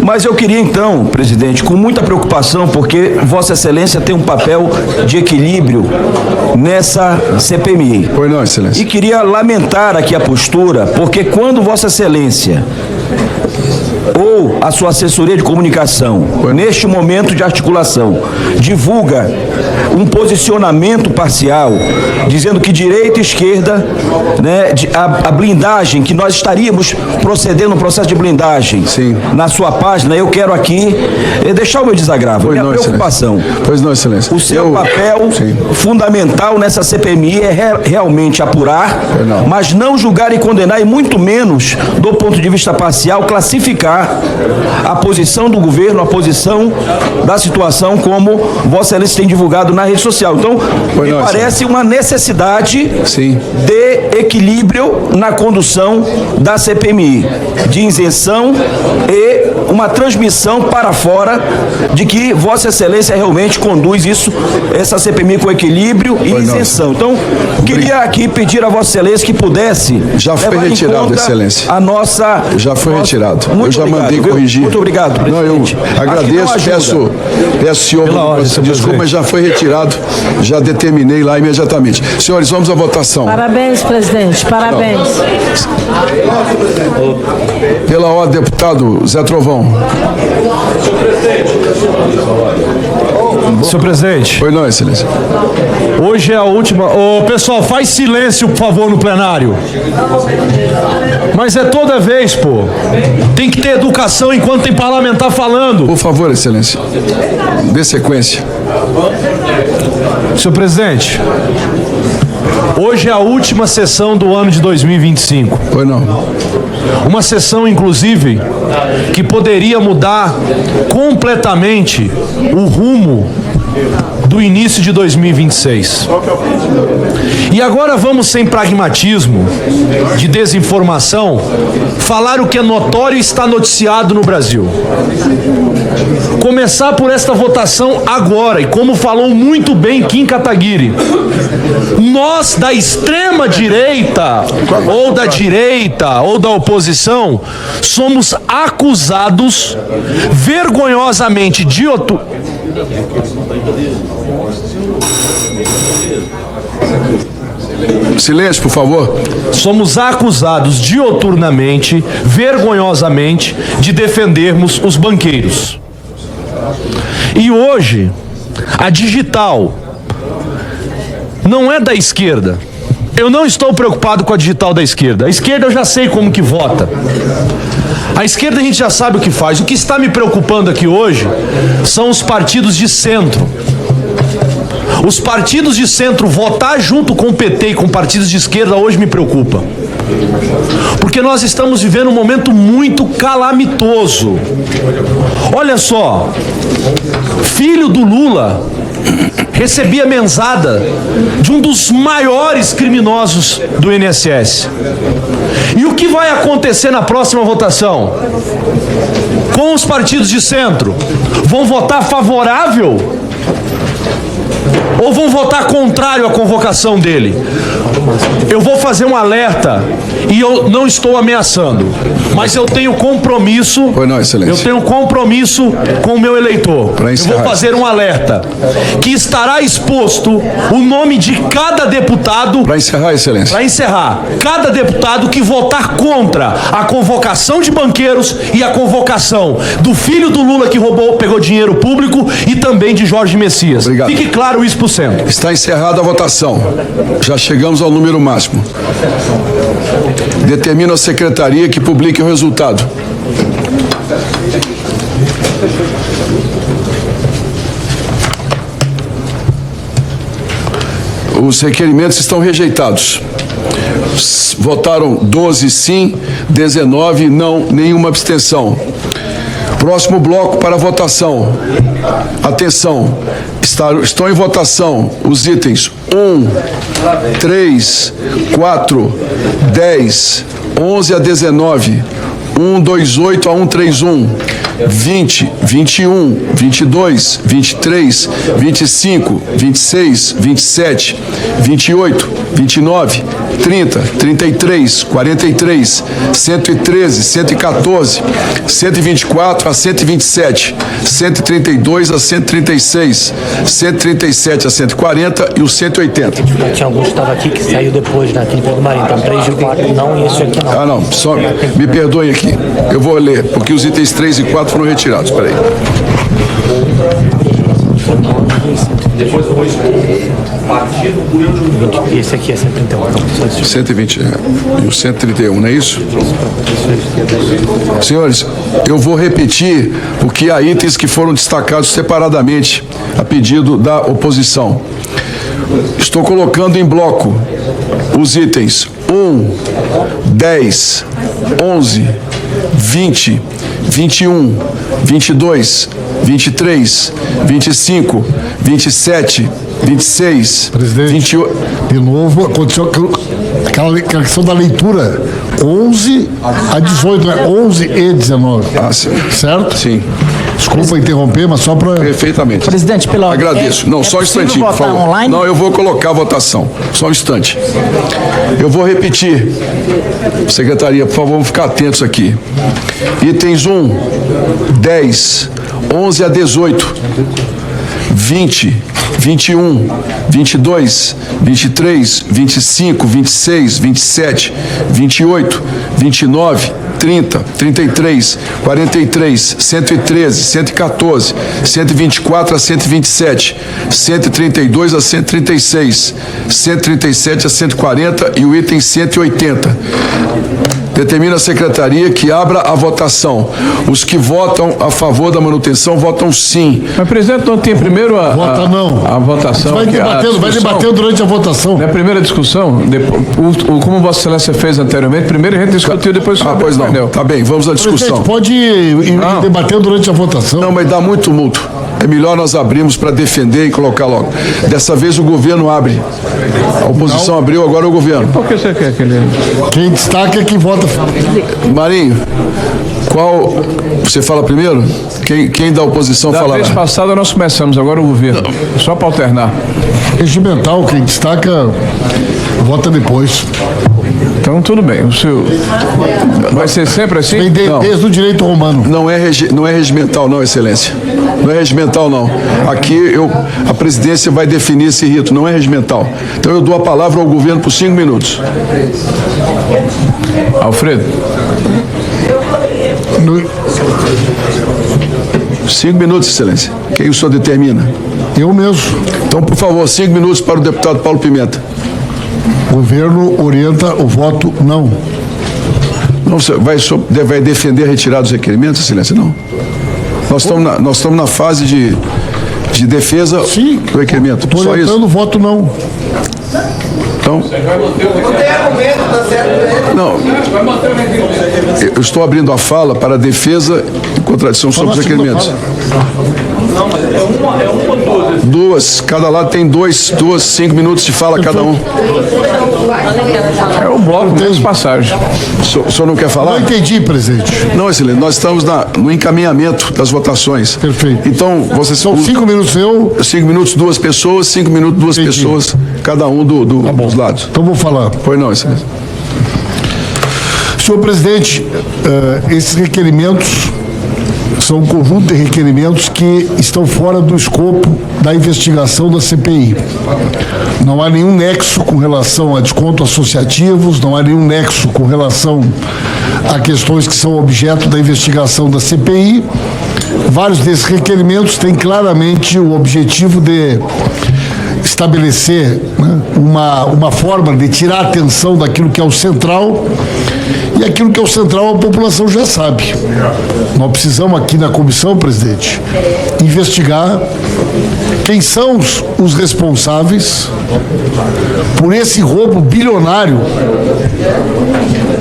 Mas eu queria então, presidente, com muita preocupação, porque Vossa Excelência tem um papel de equilíbrio nessa CPMI. Pois não, excelência. E queria lamentar aqui a postura, porque quando Vossa Excelência ou a sua assessoria de comunicação, neste momento de articulação, divulga um posicionamento parcial, dizendo que direita e esquerda, né, a blindagem, que nós estaríamos procedendo no processo de blindagem. Sim. Na sua página, eu quero aqui deixar o meu desagravo, minha preocupação. Pois não, excelência. O seu papel fundamental nessa CPMI é realmente apurar, mas não julgar e condenar, e muito menos, do ponto de vista parcial, classificar a posição do governo, a posição da situação, como Vossa Excelência tem divulgado na rede social. Então, me parece uma necessidade de equilíbrio na condução da CPMI, de isenção e uma transmissão para fora de que Vossa Excelência realmente conduz essa CPMI com equilíbrio e isenção. Então, queria aqui pedir a Vossa Excelência que pudesse... Já foi retirado, Excelência. A nossa... Já foi retirado. Muito eu já obrigado, mandei corrigir. Muito obrigado, presidente. Não, eu agradeço, peço senhor, desculpa, mas já foi retirado, já determinei lá imediatamente. Senhores, vamos à votação. Parabéns, presidente, parabéns. Pela ordem, deputado Zé Trovão. Senhor presidente. Senhor presidente. Pois não, excelência. Hoje é a última... Ô, pessoal, faz silêncio, por favor, no plenário. Mas é toda vez, pô. Tem que ter educação enquanto tem parlamentar falando. Por favor, excelência. Dê sequência. Senhor presidente, hoje é a última sessão do ano de 2025. Pois não. Uma sessão, inclusive, que poderia mudar completamente o rumo do início de 2026. E agora vamos, sem pragmatismo, de desinformação, falar o que é notório e está noticiado no Brasil. Começar por esta votação agora, e como falou muito bem Kim Kataguiri, nós da extrema direita, ou da oposição, somos acusados vergonhosamente de Silêncio, por favor. Somos acusados dioturnamente, vergonhosamente, de defendermos os banqueiros. E hoje, a digital não é da esquerda. Eu não estou preocupado com a digital da esquerda. A esquerda eu já sei como que vota. A esquerda a gente já sabe o que faz. O que está me preocupando aqui hoje são os partidos de centro. Os partidos de centro votar junto com o PT e com partidos de esquerda hoje me preocupa. Porque nós estamos vivendo um momento muito calamitoso. Olha só, filho do Lula recebia mesada de um dos maiores criminosos do INSS. E o que vai acontecer na próxima votação? Com os partidos de centro, vão votar favorável ou vão votar contrário à convocação dele? Eu vou fazer um alerta e eu não estou ameaçando, mas eu tenho compromisso. Pois não, excelência. Eu tenho compromisso com o meu eleitor. Eu vou fazer um alerta que estará exposto o nome de cada deputado. Para encerrar, excelência. Para encerrar, cada deputado que votar contra a convocação de banqueiros e a convocação do filho do Lula que pegou dinheiro público e também de Jorge Messias. Obrigado. Fique claro isso pro centro. Está encerrada a votação. Já chegamos ao número máximo. Determino a secretaria que publique o resultado. Os requerimentos estão rejeitados. Votaram 12 sim, 19 não, nenhuma abstenção. Próximo bloco para votação. Atenção, estão em votação os itens 1, 3, 4, 10, 11 a 19, 128 a 131, 20, 21, 22, 23, 25, 26, 27, 28, 29, 30, 33, 43, 113, 114, 124 a 127, 132 a 136, 137 a 140 e o 180. Tinha alguns que estava aqui que saiu depois daquele do Marinho, então 3 e 4 não e esse aqui não. Ah, não, só me perdoem aqui. Eu vou ler, porque os itens 3 e 4 foram retirados. Espera aí. Depois eu vou esse aqui é 131. 120, e o 131, não é isso? Senhores, eu vou repetir, porque há itens que foram destacados separadamente a pedido da oposição. Estou colocando em bloco os itens 1, 10, 11, 20, 21, 22, 23, 25, 27, 26, presidente, 28. De novo, aconteceu aquela questão da leitura. 11 a 18, né? 11 e 19. Ah, sim. Certo? Sim. Desculpa interromper, mas só para... Perfeitamente. Presidente, pela ordem. Agradeço. Não, só um instantinho, por favor. Online? Não, eu vou colocar a votação. Só um instante. Eu vou repetir. Secretaria, por favor, vamos ficar atentos aqui. Itens 1, 10, 11 a 18, 20, 21, 22, 23, 25, 26, 27, 28, 29, 130, 33, 43, 113, 114, 124 a 127, 132 a 136, 137 a 140 e o item 180. Determina a secretaria que abra a votação. Os que votam a favor da manutenção votam sim. Mas, presidente, não tem primeiro a votação? Vai debatendo durante a votação. Na primeira discussão, como Vossa Excelência fez anteriormente, primeiro a gente discutiu, depois sobre pois não. painel. Tá bem, vamos à discussão. Pode ir debatendo durante a votação. Não, mas dá muito tumulto. É melhor nós abrirmos para defender e colocar logo. Dessa vez o governo abre. A oposição abriu, agora é o governo. Por que você quer que ele... Quem destaca é quem vota. Marinho, qual... Você fala primeiro? Quem da oposição falará? Da vez passada nós começamos, agora o governo. Só para alternar. Regimental, quem destaca, vota depois. Então, tudo bem. O senhor vai ser sempre assim? Vem desde o direito romano. Não é regimental, não, Excelência. Não é regimental, não. Aqui a presidência vai definir esse rito, não é regimental. Então eu dou a palavra ao governo por 5 minutos. Alfredo. 5 minutos, Excelência. Quem o senhor determina? Eu mesmo. Então, por favor, 5 minutos para o deputado Paulo Pimenta. O governo orienta o voto não. Não, vai defender a retirada dos requerimentos, Excelência? Não. Nós estamos na fase de defesa do requerimento. Estou orientando o voto não. Então, não tem argumento, tá certo? Não. Eu estou abrindo a fala para a defesa e contradição sobre os requerimentos. Não, mas é uma ou duas? Duas. Cada lado tem 5 minutos de fala cada um. É o bloco das passagens. O senhor não quer falar? Não entendi, presidente. Não, excelente. Nós estamos no encaminhamento das votações. Perfeito. Então, vocês são 5 minutos 5 minutos 2 pessoas, 5 minutos 2 pessoas, cada um dos lados. Então vou falar. Pois não, excelência. Senhor presidente, esses requerimentos são um conjunto de requerimentos que estão fora do escopo da investigação da CPI. Não há nenhum nexo com relação a descontos associativos, não há nenhum nexo com relação a questões que são objeto da investigação da CPI. Vários desses requerimentos têm claramente o objetivo de estabelecer, né, uma forma de tirar a atenção daquilo que é o central, e aquilo que é o central a população já sabe. Nós precisamos aqui na comissão, presidente, investigar quem são os responsáveis por esse roubo bilionário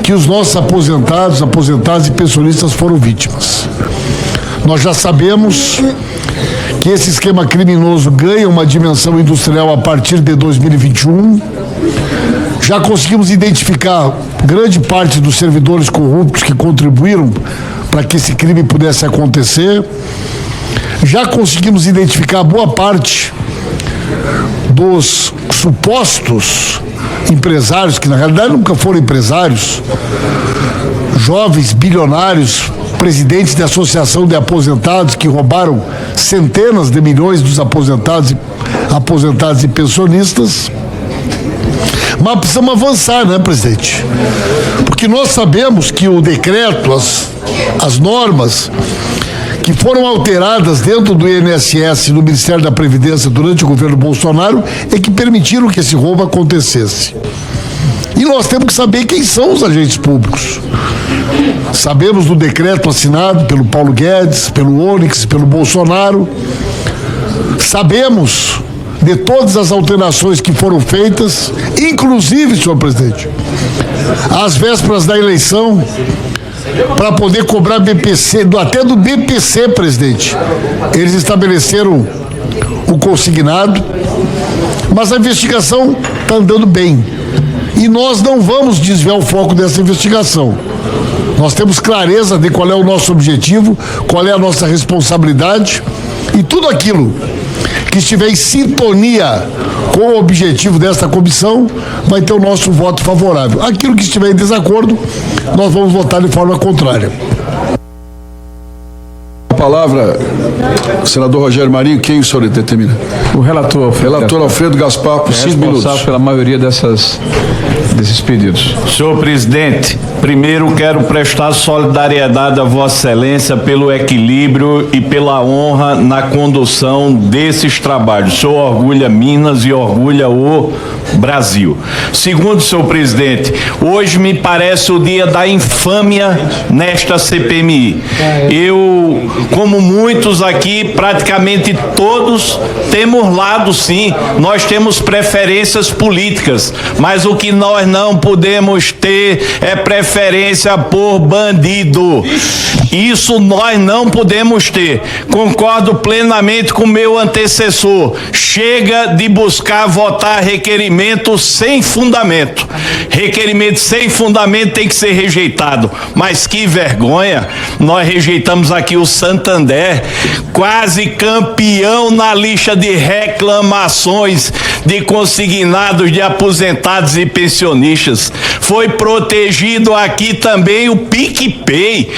que os nossos aposentados e pensionistas foram vítimas. Nós já sabemos que esse esquema criminoso ganha uma dimensão industrial a partir de 2021. Já conseguimos identificar grande parte dos servidores corruptos que contribuíram para que esse crime pudesse acontecer. Já conseguimos identificar boa parte dos supostos empresários, que na realidade nunca foram empresários, jovens bilionários, presidentes de associação de aposentados que roubaram centenas de milhões dos aposentados e pensionistas. Mas precisamos avançar, né, presidente? Porque nós sabemos que o decreto, as normas que foram alteradas dentro do INSS e do Ministério da Previdência durante o governo Bolsonaro é que permitiram que esse roubo acontecesse. E nós temos que saber quem são os agentes públicos. Sabemos do decreto assinado pelo Paulo Guedes, pelo Onyx, pelo Bolsonaro. Sabemos de todas as alterações que foram feitas, inclusive, senhor presidente, às vésperas da eleição, para poder cobrar BPC, até do BPC, presidente. Eles estabeleceram o consignado, mas a investigação está andando bem. E nós não vamos desviar o foco dessa investigação. Nós temos clareza de qual é o nosso objetivo, qual é a nossa responsabilidade, e tudo aquilo que estiver em sintonia com o objetivo desta comissão vai ter o nosso voto favorável. Aquilo que estiver em desacordo, nós vamos votar de forma contrária. A palavra, senador Rogério Marinho, quem o senhor determina? O relator Alfredo. Relator Alfredo Gaspar, por 5 minutos. Responsável pela maioria desses pedidos. Senhor presidente, primeiro quero prestar solidariedade a Vossa Excelência pelo equilíbrio e pela honra na condução desses trabalhos. O senhor orgulha Minas e orgulha o Brasil. Segundo, senhor presidente, hoje me parece o dia da infâmia nesta CPMI. Eu, como muitos aqui, praticamente todos, temos lado sim, nós temos preferências políticas, mas o que nós não podemos ter é preferência por bandido. Isso nós não podemos ter. Concordo plenamente com o meu antecessor. Chega de buscar votar requerimento sem fundamento. Requerimento sem fundamento tem que ser rejeitado. Mas que vergonha, nós rejeitamos aqui o Santander, quase campeão na lista de reclamações de consignados, de aposentados e pensionistas. Foi protegido aqui também o PicPay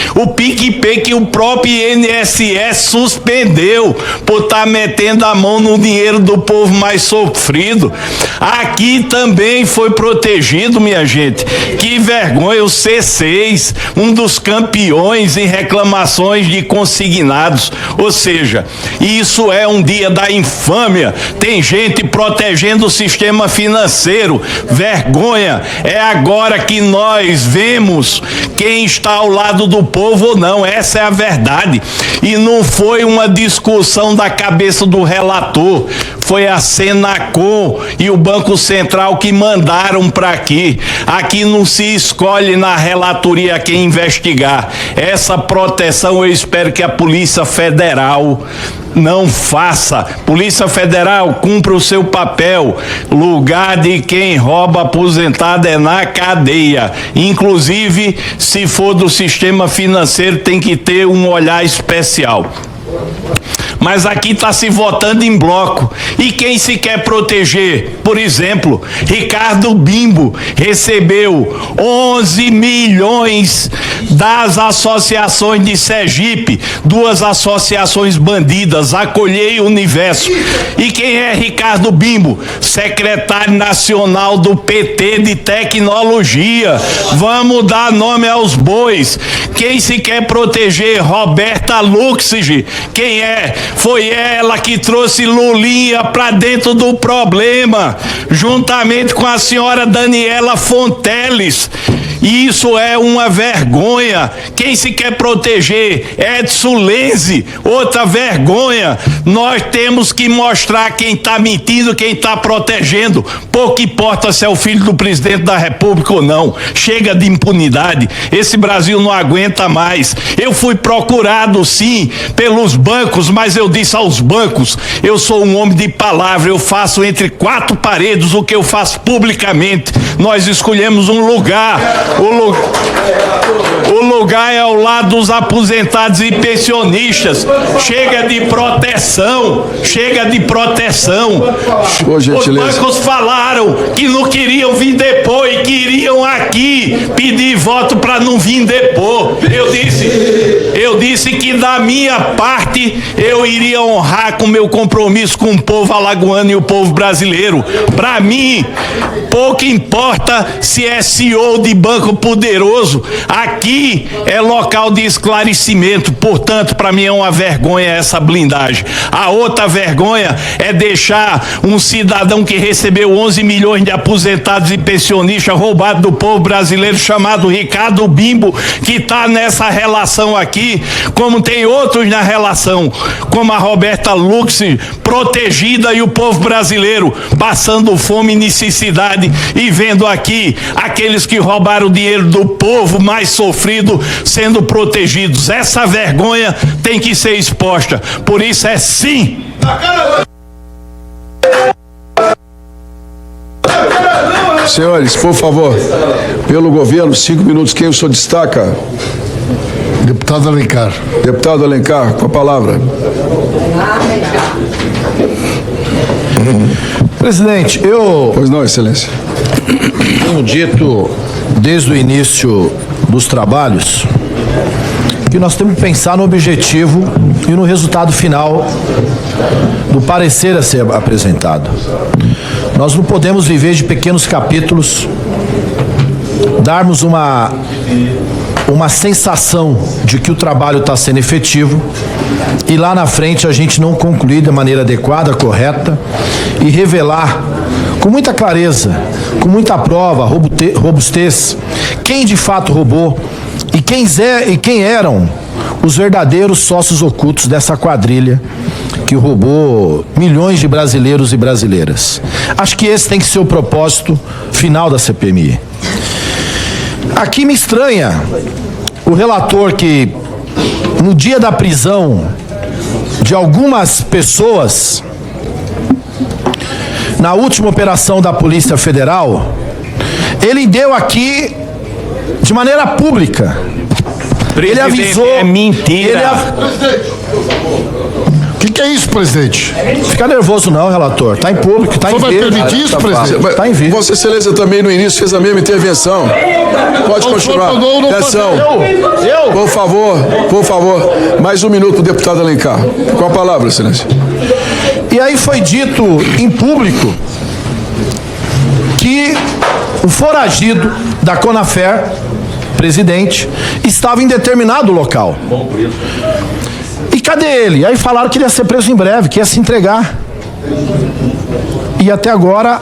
que o próprio INSS suspendeu por estar metendo a mão no dinheiro do povo mais sofrido. Aqui também foi protegido, minha gente. Que vergonha, o C6, um dos campeões em reclamações de consignados. Ou seja, isso é um dia da infâmia. Tem gente protegendo o sistema financeiro. Vergonha. É agora que nós vemos quem está ao lado do povo ou não. Essa é a verdade. E não foi uma discussão da cabeça do relator. Foi a Senacom e o Banco Central que mandaram para aqui. Aqui não se escolhe na relatoria quem investigar. Essa proteção eu espero que a Polícia Federal não faça. Polícia Federal, cumpra o seu papel. Lugar de quem rouba aposentado é na cadeia. Inclusive, se for do sistema financeiro, tem que ter um olhar especial. Mas aqui está se votando em bloco. E quem se quer proteger? Por exemplo, Ricardo Bimbo recebeu 11 milhões das associações de Sergipe, duas associações bandidas, Acolhei o Universo. E quem é Ricardo Bimbo? Secretário nacional do PT de Tecnologia. Vamos dar nome aos bois. Quem se quer proteger? Roberta Luxig. Quem é? Foi ela que trouxe Lulinha para dentro do problema, juntamente com a senhora Daniela Fonteles. Isso é uma vergonha. Quem se quer proteger? Edson Lenzi, outra vergonha. Nós temos que mostrar quem está mentindo, quem está protegendo. Pouco importa se é o filho do presidente da República ou não. Chega de impunidade. Esse Brasil não aguenta mais. Eu fui procurado sim pelos bancos, mas eu disse aos bancos, eu sou um homem de palavra, eu faço entre quatro paredes o que eu faço publicamente. Nós escolhemos um lugar. O lugar é ao lado dos aposentados e pensionistas. Chega de proteção. Chega de proteção. Os bancos falaram que não queriam vir depor e queriam aqui pedir voto para não vir depor. Eu disse que da minha parte eu iria honrar com meu compromisso com o povo alagoano e o povo brasileiro. Para mim, pouco importa se é CEO de banco poderoso. Aqui é local de esclarecimento. Portanto, para mim é uma vergonha essa blindagem. A outra vergonha é deixar um cidadão que recebeu 11 milhões de aposentados e pensionistas roubado do povo brasileiro, chamado Ricardo Bimbo, que está nessa relação aqui, como tem outros na relação, como a Roberta Lux, protegida, e o povo brasileiro passando fome e necessidade e vendo aqui aqueles que roubaram o dinheiro do povo mais sofrido sendo protegidos. Essa vergonha tem que ser exposta. Por isso é sim. Senhores, por favor, pelo governo, 5 minutos. Quem o senhor destaca? Deputado Alencar. Deputado Alencar, com a palavra. Presidente, Pois não, excelência. tenho dito desde o início dos trabalhos que nós temos que pensar no objetivo e no resultado final do parecer a ser apresentado. Nós não podemos viver de pequenos capítulos darmos uma sensação de que o trabalho está sendo efetivo e lá na frente a gente não concluir da maneira adequada, correta e revelar com muita clareza, com muita prova, robustez, quem de fato roubou e quem eram os verdadeiros sócios ocultos dessa quadrilha que roubou milhões de brasileiros e brasileiras. Acho que esse tem que ser o propósito final da CPMI. Aqui me estranha o relator que, no dia da prisão de algumas pessoas, na última operação da Polícia Federal, ele deu aqui de maneira pública. Ele avisou. É mentira. O que é isso, presidente? Fica nervoso não, relator. Está em público, está em vídeo. Vai permitir isso, presidente? Está em vídeo. Vossa Excelência também no início fez a mesma intervenção. Pode continuar. Atenção. Por favor. Mais um minuto, deputado Alencar. Com a palavra, Excelência. E aí foi dito em público que o foragido da Conafer, presidente, estava em determinado local. E cadê ele? Aí falaram que ele ia ser preso em breve, que ia se entregar. E até agora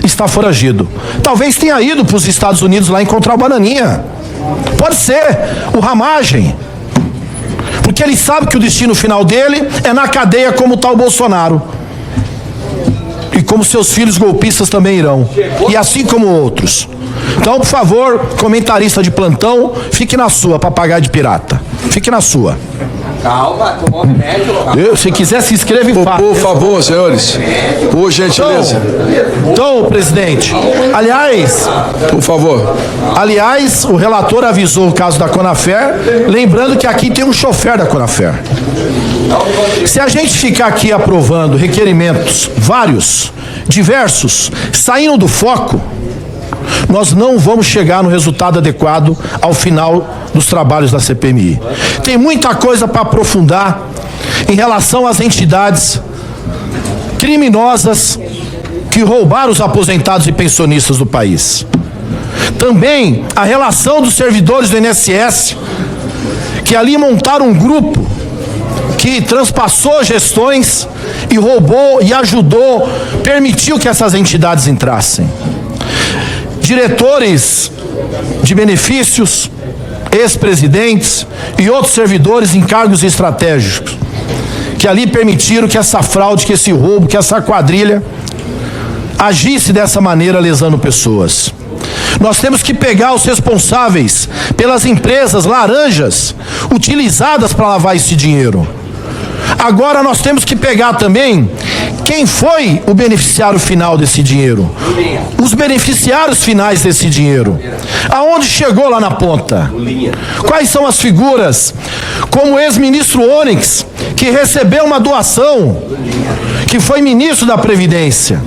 está foragido. Talvez tenha ido para os Estados Unidos lá encontrar o Bananinha. Pode ser o Ramagem. Porque ele sabe que o destino final dele é na cadeia como está o Bolsonaro. E como seus filhos golpistas também irão. E assim como outros. Então, por favor, comentarista de plantão, fique na sua, papagaio de pirata. Fique na sua. Calma, tomou remédio. Se quiser, se inscreva e faça. Por favor, senhores. Por gentileza. Então, presidente, aliás... Por favor. Aliás, o relator avisou o caso da Conafer, lembrando que aqui tem um chofer da Conafer. Se a gente ficar aqui aprovando requerimentos vários, diversos, saindo do foco, nós não vamos chegar no resultado adequado ao final dos trabalhos da CPMI. Tem muita coisa para aprofundar em relação às entidades criminosas que roubaram os aposentados e pensionistas do país. Também a relação dos servidores do INSS, que ali montaram um grupo que transpassou gestões e roubou e ajudou, permitiu que essas entidades entrassem. Diretores de benefícios, ex-presidentes e outros servidores em cargos estratégicos, que ali permitiram que essa fraude, que esse roubo, que essa quadrilha agisse dessa maneira, lesando pessoas. Nós temos que pegar os responsáveis pelas empresas laranjas utilizadas para lavar esse dinheiro. Agora nós temos que pegar também quem foi o beneficiário final desse dinheiro. Os beneficiários finais desse dinheiro. Aonde chegou lá na ponta? Quais são as figuras? Como o ex-ministro Onyx, que recebeu uma doação, que foi ministro da Previdência,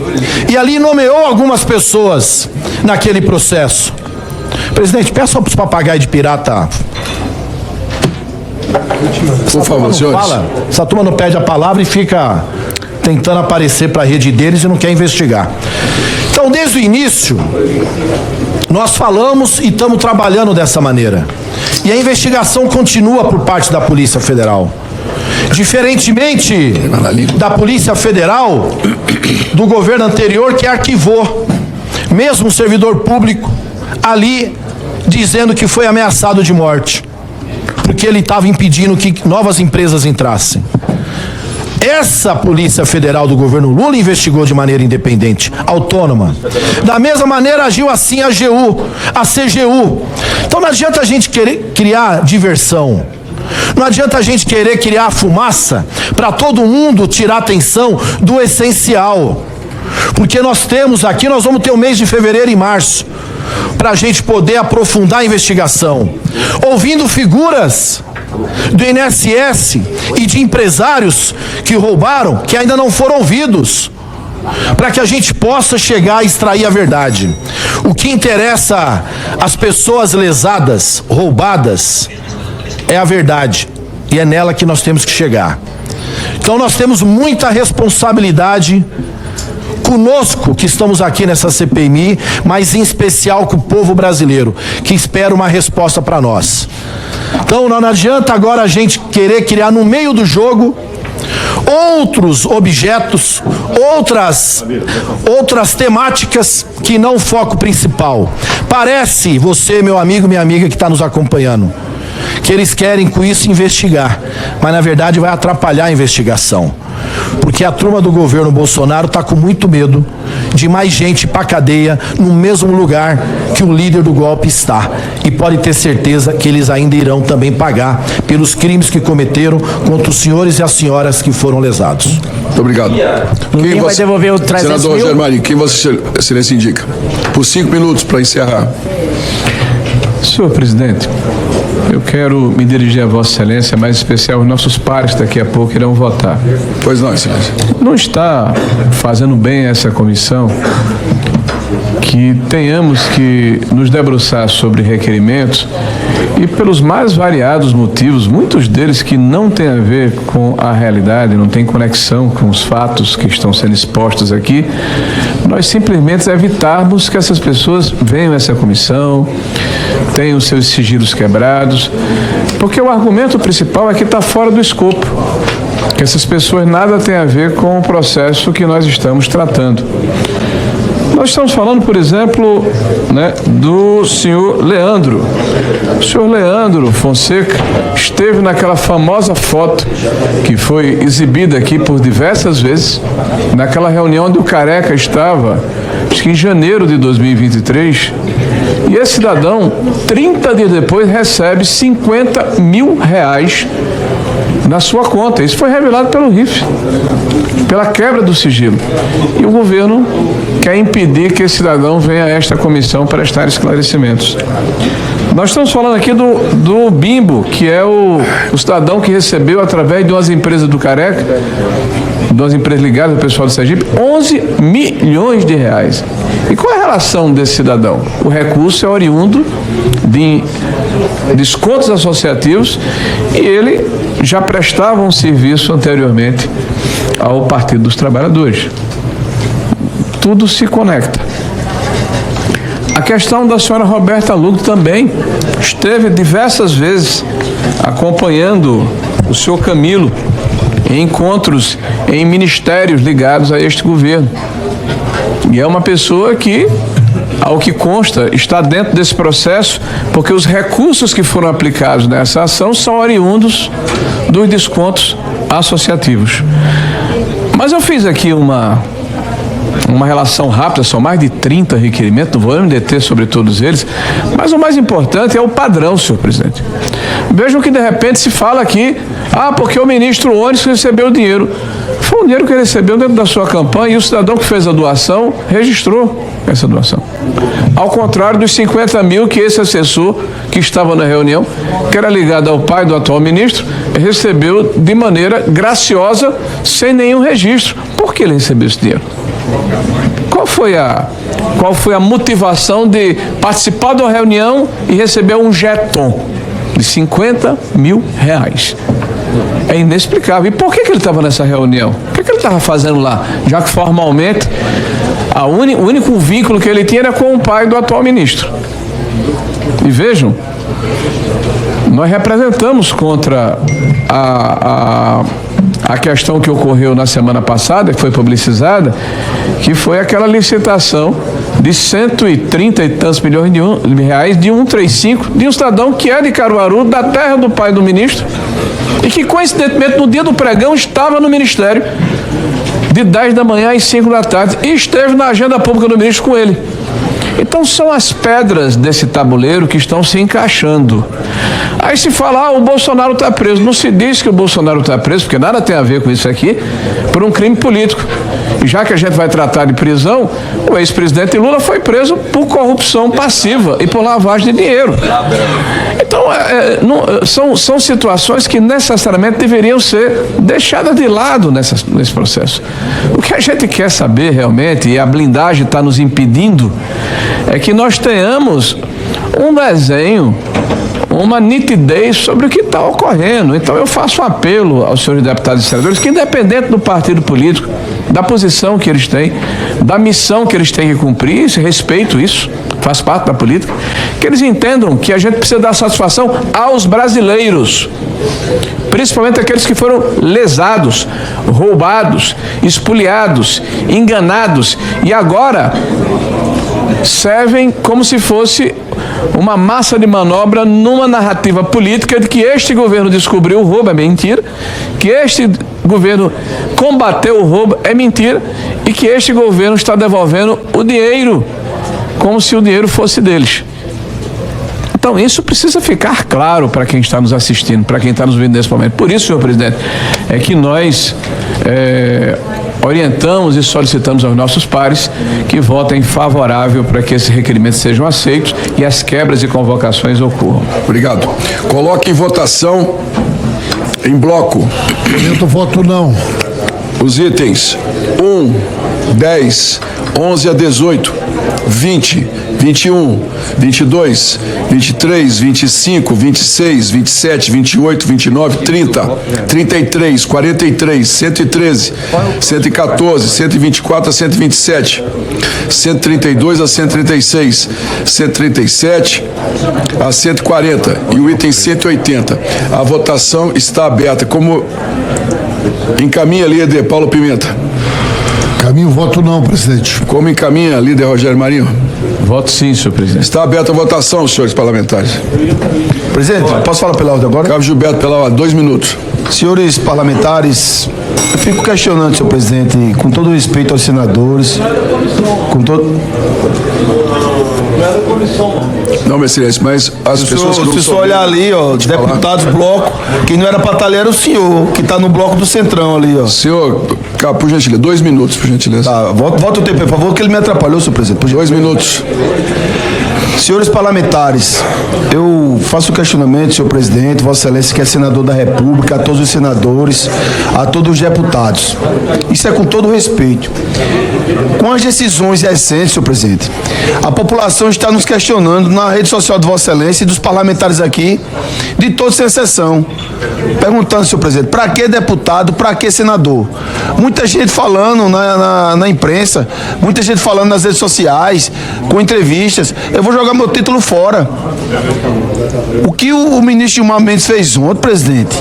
e ali nomeou algumas pessoas naquele processo. Presidente, peça para os papagaios de pirata. Por favor, senhores. Essa turma não pede a palavra e fica tentando aparecer para a rede deles e não quer investigar. Então, desde o início, nós falamos e estamos trabalhando dessa maneira. E a investigação continua por parte da Polícia Federal. Diferentemente da Polícia Federal, do governo anterior, que arquivou, mesmo um servidor público, ali dizendo que foi ameaçado de morte, porque ele estava impedindo que novas empresas entrassem. Essa Polícia Federal do governo Lula investigou de maneira independente, autônoma. Da mesma maneira agiu assim a AGU, a CGU. Então não adianta a gente querer criar diversão. Não adianta a gente querer criar fumaça para todo mundo tirar atenção do essencial. Porque nós vamos ter o mês de fevereiro e março para a gente poder aprofundar a investigação, ouvindo figuras do INSS e de empresários que roubaram, que ainda não foram ouvidos, para que a gente possa chegar a extrair a verdade. O que interessa às pessoas lesadas, roubadas, é a verdade, e é nela que nós temos que chegar. Então nós temos muita responsabilidade conosco que estamos aqui nessa CPMI, mas em especial com o povo brasileiro, que espera uma resposta para nós. Então não adianta agora a gente querer criar no meio do jogo outros objetos, outras temáticas que não o foco principal. Parece, você, meu amigo, minha amiga que está nos acompanhando, que eles querem com isso investigar, mas na verdade vai atrapalhar a investigação. Porque a turma do governo Bolsonaro está com muito medo de mais gente para a cadeia no mesmo lugar que o líder do golpe está. E pode ter certeza que eles ainda irão também pagar pelos crimes que cometeram contra os senhores e as senhoras que foram lesados. Muito obrigado. Quem vai devolver o 300 Senador mil? Rogério Marinho, quem Vossa Excelência indica? Por 5 minutos para encerrar. Senhor presidente, eu quero me dirigir a Vossa Excelência, mais especial, os nossos pares daqui a pouco irão votar. Pois não, Excelência. Não está fazendo bem essa comissão que tenhamos que nos debruçar sobre requerimentos e pelos mais variados motivos, muitos deles que não têm a ver com a realidade, não têm conexão com os fatos que estão sendo expostos aqui, nós simplesmente evitarmos que essas pessoas venham a essa comissão, tenham seus sigilos quebrados, porque o argumento principal é que está fora do escopo, que essas pessoas nada têm a ver com o processo que nós estamos tratando. Nós estamos falando, por exemplo, do senhor Leandro. O senhor Leandro Fonseca esteve naquela famosa foto que foi exibida aqui por diversas vezes, naquela reunião onde o Careca estava, acho que em janeiro de 2023, e esse cidadão, 30 dias depois, recebe R$50 mil na sua conta. Isso foi revelado pelo RIF, pela quebra do sigilo. E o governo quer impedir que esse cidadão venha a esta comissão prestar esclarecimentos. Nós estamos falando aqui do Bimbo, que é o cidadão que recebeu, através de umas empresas do Careca, de umas empresas ligadas ao pessoal do Sergipe, R$11 milhões. E qual é a relação desse cidadão? O recurso é oriundo de descontos associativos e ele já prestava um serviço anteriormente ao Partido dos Trabalhadores. Tudo se conecta. A questão da senhora Roberta Lugo também esteve diversas vezes acompanhando o senhor Camilo em encontros em ministérios ligados a este governo. E é uma pessoa que, ao que consta, está dentro desse processo, porque os recursos que foram aplicados nessa ação são oriundos dos descontos associativos. Mas eu fiz aqui uma relação rápida, são mais de 30 requerimentos, não vou me deter sobre todos eles, mas o mais importante é o padrão, senhor presidente. Vejam que de repente se fala aqui, porque o ministro Onyx recebeu o dinheiro. Foi um dinheiro que ele recebeu dentro da sua campanha e o cidadão que fez a doação registrou essa doação. Ao contrário dos 50 mil que esse assessor que estava na reunião, que era ligado ao pai do atual ministro, recebeu de maneira graciosa, sem nenhum registro. Por que ele recebeu esse dinheiro? Qual foi a motivação de participar de uma reunião e receber um jeton de R$50 mil? É inexplicável. E por que ele estava nessa reunião? O que ele estava fazendo lá? Já que formalmente o único vínculo que ele tinha era com o pai do atual ministro. E vejam, nós representamos contra a questão que ocorreu na semana passada, que foi publicizada, que foi aquela licitação de 130 e tantos milhões de reais de 135 de um cidadão que é de Caruaru, da terra do pai do ministro, e que coincidentemente no dia do pregão estava no ministério de 10 da manhã às 5 da tarde e esteve na agenda pública do ministro com ele. Então são as pedras desse tabuleiro que estão se encaixando. Aí se fala, o Bolsonaro está preso. Não se diz que o Bolsonaro está preso, porque nada tem a ver com isso aqui, por um crime político. E já que a gente vai tratar de prisão, o ex-presidente Lula foi preso por corrupção passiva e por lavagem de dinheiro. Então, são situações que necessariamente deveriam ser deixadas de lado nesse processo. O que a gente quer saber realmente, e a blindagem está nos impedindo, é que nós tenhamos um desenho, uma nitidez sobre o que está ocorrendo. Então eu faço um apelo aos senhores deputados e senadores que, independente do partido político, da posição que eles têm, da missão que eles têm que cumprir, respeito isso, faz parte da política, que eles entendam que a gente precisa dar satisfação aos brasileiros, principalmente aqueles que foram lesados, roubados, espoliados, enganados e agora servem como se fosse uma massa de manobra numa narrativa política de que este governo descobriu o roubo, é mentira, que este governo combateu o roubo, é mentira, e que este governo está devolvendo o dinheiro como se o dinheiro fosse deles. Então isso precisa ficar claro para quem está nos assistindo, para quem está nos vendo nesse momento. Por isso, senhor presidente, é que nós orientamos e solicitamos aos nossos pares que votem favorável para que esses requerimentos sejam aceitos e as quebras e convocações ocorram. Obrigado. Coloque em votação, em bloco. Eu voto não. Os itens 1, 10, 11 a 18, 20, 21, 22, 23, 25, 26, 27, 28, 29, 30, 33, 43, 113, 114, 124 a 127, 132 a 136, 137 a 140 e o item 180. A votação está aberta. Como encaminha, líder Paulo Pimenta? Caminho voto não, presidente. Como encaminha, líder Rogério Marinho? Voto sim, senhor presidente. Está aberta a votação, senhores parlamentares. Presidente, posso falar pela ordem agora? Cabo Gilberto, pela ordem, 2 minutos. Senhores parlamentares, eu fico questionando, senhor presidente, com todo respeito aos senadores, com todo... Não, meu excelência, mas as pessoas que não se só olhar ali, ó, deputados, bloco, quem não era para era o senhor, que está no bloco do Centrão ali, ó. Senhor, por gentileza, 2 minutos, por gentileza. Tá, volta o tempo, por favor, que ele me atrapalhou, senhor presidente. 2 minutos. Senhores parlamentares, eu faço o questionamento, senhor presidente, vossa excelência, que é senador da República, a todos os senadores, a todos os deputados. Isso é com todo respeito. Com as decisões recentes, senhor presidente, a população está nos questionando na rede social de vossa excelência e dos parlamentares aqui, de todos sem exceção, perguntando, senhor presidente, para que deputado, para que senador? Muita gente falando na imprensa, muita gente falando nas redes sociais, com entrevistas. Eu vou jogar meu título fora. O que o ministro Gilmar Mendes fez ontem, presidente,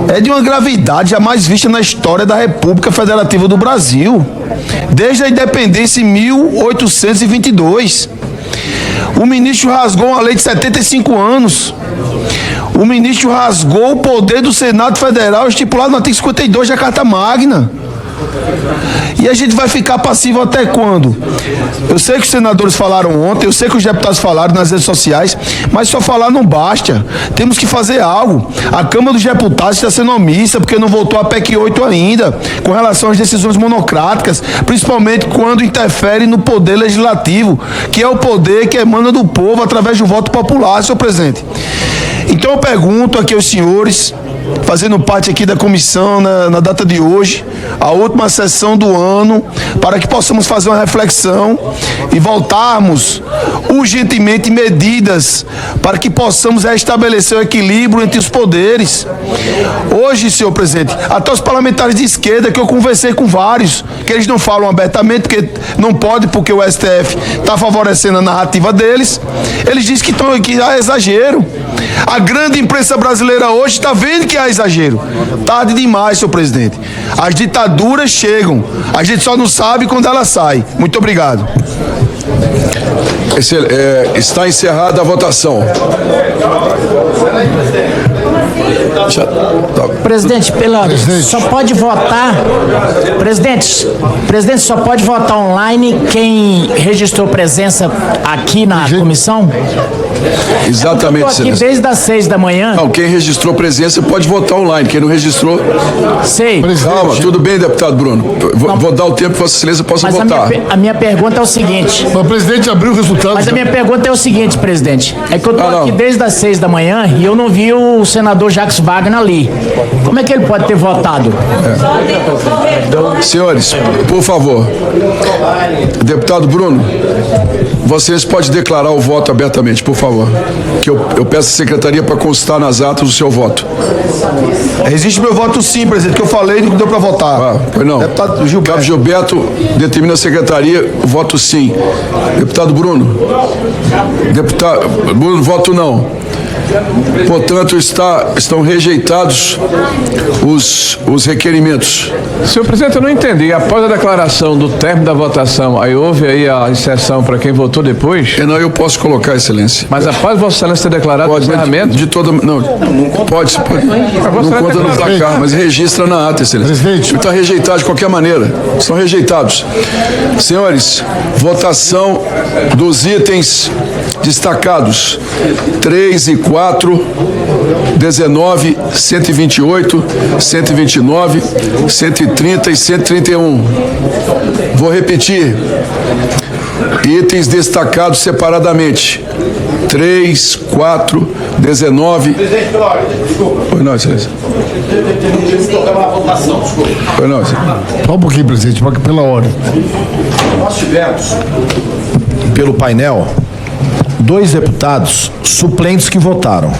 é de uma gravidade jamais vista na história da República Federativa do Brasil, desde a independência em 1822. O ministro rasgou uma lei de 75 anos. O ministro rasgou o poder do Senado Federal estipulado no artigo 52 da Carta Magna. E a gente vai ficar passivo até quando? Eu sei que os senadores falaram ontem, eu sei que os deputados falaram nas redes sociais, mas só falar não basta. Temos que fazer algo. A Câmara dos Deputados está sendo omissa porque não votou a PEC 8 ainda, com relação às decisões monocráticas, principalmente quando interfere no poder legislativo, que é o poder que emana do povo através do voto popular, senhor presidente. Então eu pergunto aqui aos senhores, fazendo parte aqui da comissão na data de hoje, a última sessão do ano, para que possamos fazer uma reflexão e voltarmos urgentemente medidas para que possamos restabelecer o equilíbrio entre os poderes. Hoje, senhor presidente, até os parlamentares de esquerda, que eu conversei com vários, que eles não falam abertamente, porque não pode, porque o STF está favorecendo a narrativa deles, eles dizem que há exagero. A grande imprensa brasileira hoje está vendo que há exagero. Tarde demais, senhor presidente. As ditaduras chegam. A gente só não sabe quando ela sai. Muito obrigado. Está encerrada a votação. Presidente, só pode votar. Presidente, só pode votar online quem registrou presença aqui na comissão? Exatamente, eu estou aqui desde as 6 da manhã. Não, quem registrou presença pode votar online. Quem não registrou... Sei. Calma, tudo bem, deputado Bruno. Vou dar o tempo que Vossa Excelência possa votar. A minha pergunta é o seguinte... O presidente abriu o resultado. Mas a minha pergunta é o seguinte, presidente. É que eu estou aqui desde as 6 da manhã e eu não vi o senador Jacques Wagner ali. Como é que ele pode ter votado? Senhores, por favor. Deputado Bruno, Vocês podem declarar o voto abertamente, por favor. Que eu peço à secretaria para constar nas atas o seu voto. Existe meu voto sim, presidente, que eu falei e não deu para votar. Pois não. Deputado Gilberto. Cabo Gilberto determina a secretaria o voto sim. Deputado Bruno. Deputado Bruno, voto não. Portanto, estão rejeitados os requerimentos. Senhor presidente, eu não entendi. Após a declaração do término da votação, aí houve aí a inserção para quem votou depois? Não, eu posso colocar, excelência. Mas após Vossa Excelência ter declarado o encerramento? De toda. Não, pode. Não conta no placar, mas registra na ata, excelência. Presidente. Está rejeitado de qualquer maneira. Estão rejeitados. Senhores, votação dos itens destacados 3 e 4, 19, 128, 129, 130 e 131. Vou repetir. Itens destacados separadamente. 3, 4, 19. Pois não, excelência. Pois não, excelência. Só um pouquinho, presidente, pela ordem. Nós tivemos, pelo painel, 2 deputados suplentes que votaram.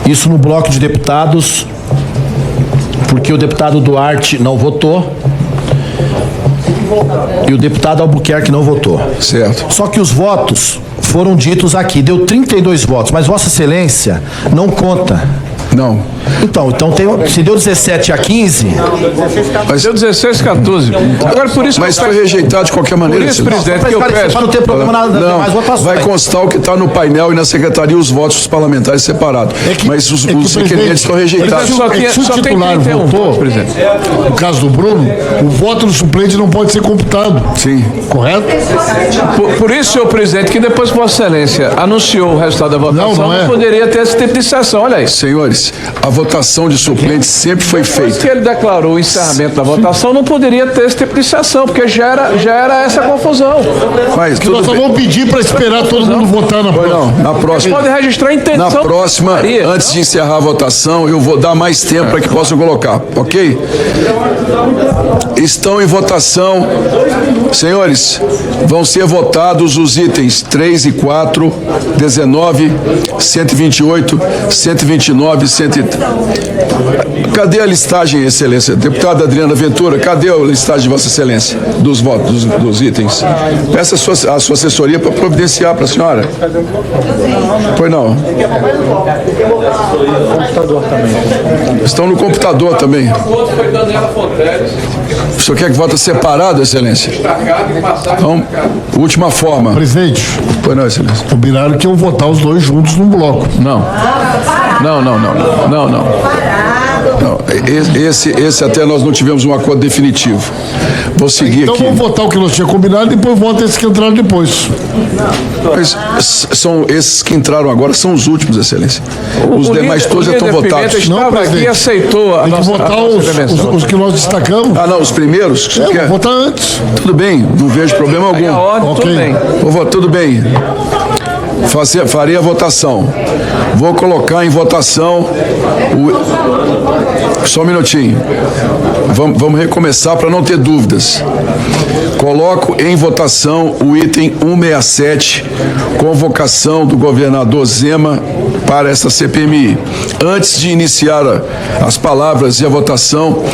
Isso no bloco de deputados, porque o deputado Duarte não votou e o deputado Albuquerque não votou. Certo. Só que os votos foram ditos aqui, deu 32 votos, mas Vossa Excelência não conta. Não. Então se deu 17 a 15... Mas deu 16 a 14. Agora, por isso... Mas foi rejeitado de qualquer maneira. Por isso, presidente, que eu peço... Para não ter problema não, mais votações. vai constar o que está no painel e na secretaria os votos dos parlamentares separados. Mas os requerimentos estão rejeitados. Se o titular votou, presidente, no caso do Bruno, o voto do suplente não pode ser computado. Sim. Correto? Por isso, senhor presidente, que depois Vossa Excelência anunciou o resultado da votação, não poderia ter esse tipo de sessão. Olha aí. Senhores, a votação de suplentes sempre foi feita. Depois que ele declarou o encerramento da votação, não poderia ter esse tipo de sessão, porque já era essa confusão. Mas nós só vamos pedir para esperar todo mundo votar na próxima. Não, na próxima. Pode registrar a intenção. Na próxima, antes de encerrar a votação, eu vou dar mais tempo para que possam colocar, ok? Estão em votação, senhores, vão ser votados os itens 3 e 4, 19, 128, 129, 130. Cadê a listagem, excelência? Deputada Adriana Ventura, cadê a listagem de Vossa Excelência dos votos, dos itens? Peça a sua assessoria para providenciar para a senhora. Pois não. Estão no computador também. O senhor quer que vote separado, excelência? Então, última forma. Presidente. Pois não, excelência. Combinaram que iam votar os dois juntos num bloco. Não. Esse até nós não tivemos um acordo definitivo. Vou seguir então aqui. Então vamos votar o que nós tínhamos combinado e depois vota esses que entraram depois. Mas são esses que entraram agora, são os últimos, excelência. Os demais todos já estão votados. Não, aqui aceitou a tem que votar os que nós destacamos. Ah, não, os primeiros? Vou votar antes. Tudo bem, não vejo problema algum. A ordem, okay. Tudo bem. Tudo bem. Farei a votação. Vou colocar em votação Só um minutinho. Vamos recomeçar para não ter dúvidas. Coloco em votação o item 167, convocação do governador Zema para essa CPMI. Antes de iniciar as palavras e a votação,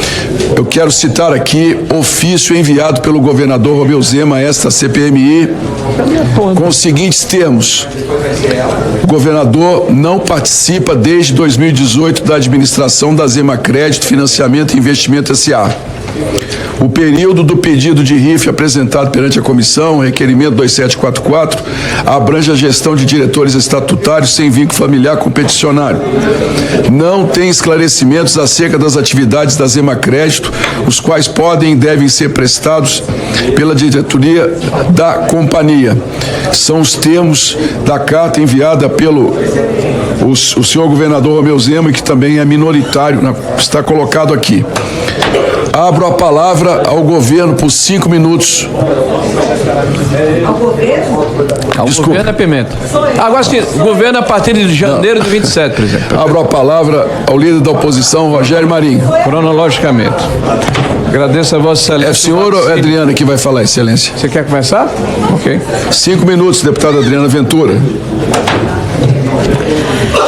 eu quero citar aqui ofício enviado pelo governador Romeu Zema a esta CPMI com os seguintes termos. O governador não participa desde 2018 da administração da Zema Crédito, Financiamento e Investimento S.A. O período do pedido de RIF apresentado perante a comissão, requerimento 2744, abrange a gestão de diretores estatutários sem vínculo familiar com o peticionário. Não tem esclarecimentos acerca das atividades da Zema Crédito, os quais podem e devem ser prestados pela diretoria da companhia. São os termos da carta enviada pelo o senhor governador Romeu Zema, que também é minoritário, está colocado aqui. Abro a palavra ao governo por 5 minutos. Ao governo é Pimenta. Agora sim, governo a partir de janeiro de 27, presidente. Abro a palavra ao líder da oposição, Rogério Marinho. Cronologicamente. Agradeço a Vossa Excelência. É o senhor ou é a Adriana que vai falar, Excelência? Você quer começar? Ok. 5 minutos, deputada Adriana Ventura.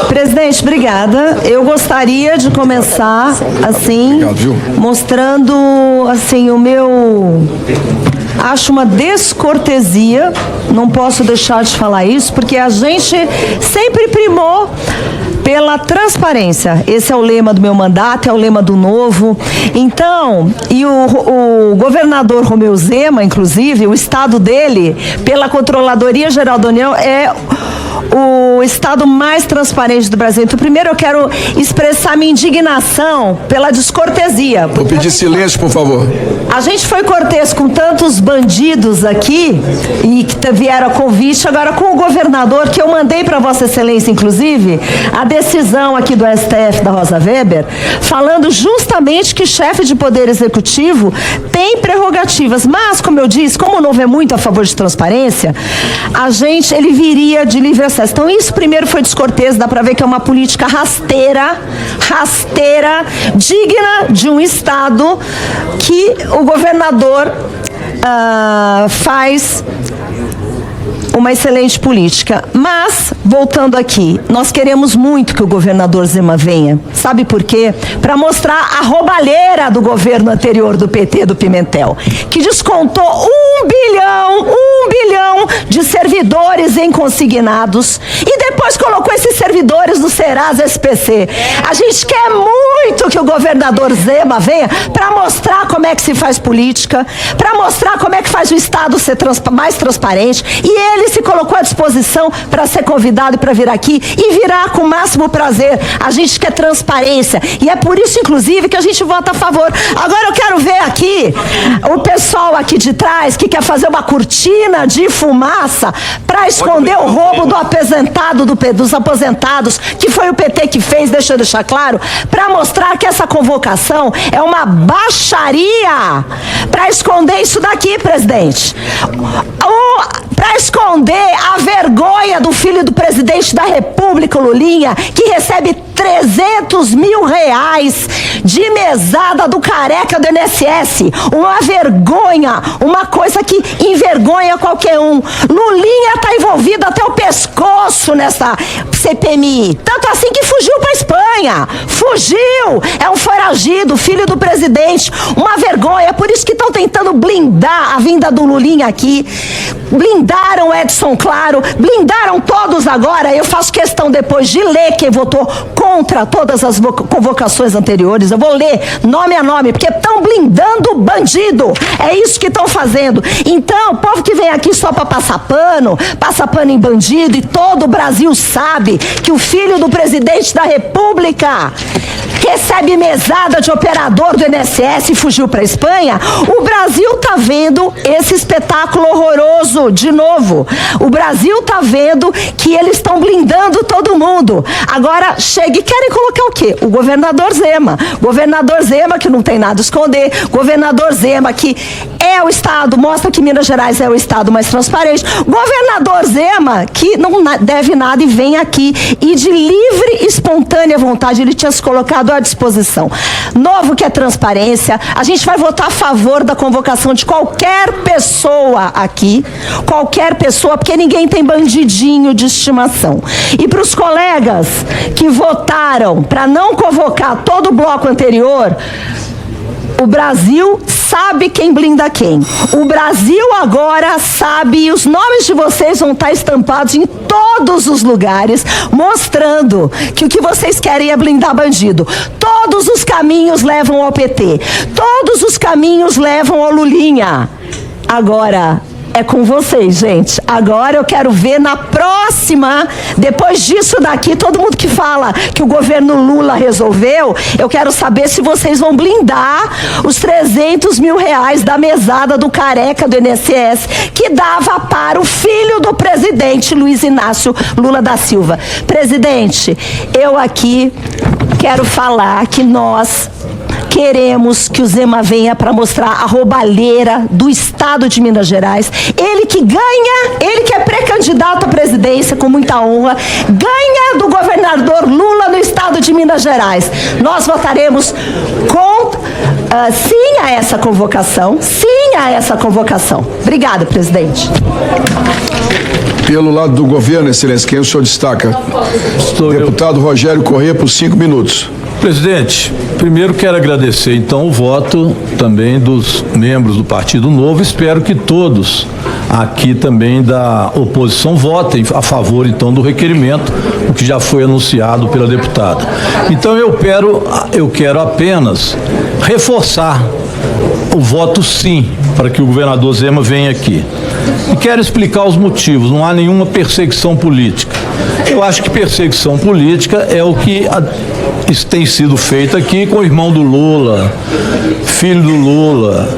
Presidente, obrigada. Eu gostaria de começar assim, mostrando assim o meu, acho uma descortesia, não posso deixar de falar isso, porque a gente sempre primou pela transparência. Esse é o lema do meu mandato, é o lema do Novo. Então, e o governador Romeu Zema, inclusive, o estado dele, pela Controladoria Geral da União, é o estado mais transparente do Brasil. Então, primeiro eu quero expressar minha indignação pela descortesia. Vou pedir silêncio, por favor. A gente foi cortês com tantos bandidos aqui e que vieram a convite, agora com o governador, que eu mandei para Vossa Excelência, inclusive, a decisão aqui do STF da Rosa Weber, falando justamente que chefe de poder executivo tem prerrogativas. Mas, como eu disse, como o Novo é muito a favor de transparência, ele viria de livre acesso. Então, isso primeiro foi descortês, dá para ver que é uma política rasteira, digna de um Estado que o governador faz uma excelente política. Mas, voltando aqui, nós queremos muito que o governador Zema venha. Sabe por quê? Para mostrar a roubalheira do governo anterior do PT, do Pimentel, que descontou 1 bilhão de servidores em consignados e depois colocou esses servidores no Serasa SPC. A gente quer muito que o governador Zema venha para mostrar como é que se faz política, para mostrar como é que faz o Estado ser mais transparente, e ele se colocou à disposição para ser convidado para vir aqui e virá com o máximo prazer. A gente quer transparência e é por isso, inclusive, que a gente vota a favor. Agora eu quero ver aqui o pessoal aqui de trás que quer fazer uma cortina de fumaça para esconder o roubo do aposentado, dos aposentados, que foi o PT que fez, deixa eu deixar claro, para mostrar que essa convocação é uma baixaria, para esconder isso daqui, presidente. Para esconder a vergonha do filho do presidente da República, Lulinha, que recebe 300 mil reais de mesada do careca do INSS. Uma vergonha, uma coisa que envergonha qualquer um. Lulinha está envolvido até o pescoço nessa CPMI. Tanto assim que fugiu para Espanha. Fugiu. É um foragido, filho do presidente. Uma vergonha. É por isso que estão tentando blindar a vinda do Lulinha aqui. Blindaram Edson Claro, blindaram todos agora. Eu faço questão depois de ler quem votou contra todas as convocações anteriores. Eu vou ler nome a nome, porque estão blindando o bandido. É isso que estão fazendo. Então, o povo que vem aqui só para passar pano em bandido, e todo o Brasil sabe que o filho do presidente da República recebe mesada de operador do INSS e fugiu para a Espanha. O Brasil está vendo esse espetáculo horroroso de novo. O Brasil está vendo que eles estão blindando todo mundo. Agora, chega e querem colocar o quê? O governador Zema. Governador Zema que não tem nada a esconder. Governador Zema que é o Estado, mostra que Minas Gerais é o Estado mais transparente. Governador Zema que não deve nada e vem aqui e de livre e espontânea vontade ele tinha se colocado à disposição. Novo que é transparência. A gente vai votar a favor da convocação de qualquer pessoa aqui, qualquer pessoa, porque ninguém tem bandidinho de estimação. E para os colegas que votaram para não convocar todo o bloco anterior, o Brasil sabe quem blinda quem. O Brasil agora sabe, e os nomes de vocês vão estar estampados em todos os lugares, mostrando que o que vocês querem é blindar bandido. Todos os caminhos levam ao PT. Todos os caminhos levam ao Lulinha. Agora é com vocês, gente. Agora eu quero ver na próxima, depois disso daqui, todo mundo que fala que o governo Lula resolveu, eu quero saber se vocês vão blindar os 300 mil reais da mesada do careca do INSS, que dava para o filho do presidente Luiz Inácio Lula da Silva. Presidente, eu aqui quero falar que nós queremos que o Zema venha para mostrar a roubalheira do Estado de Minas Gerais. Ele que ganha, ele que é pré-candidato à presidência com muita honra, ganha do governador Lula no Estado de Minas Gerais. Nós votaremos sim a essa convocação, Obrigada, presidente. Pelo lado do governo, excelência, quem o senhor destaca? Deputado Rogério Corrêa, por 5 minutos. Presidente, primeiro quero agradecer então o voto também dos membros do Partido Novo. Espero que todos aqui também da oposição votem a favor então do requerimento, o que já foi anunciado pela deputada. Então eu quero apenas reforçar o voto sim para que o governador Zema venha aqui. E quero explicar os motivos. Não há nenhuma perseguição política. Eu acho que perseguição política é o que tem sido feito aqui com o irmão do Lula, filho do Lula,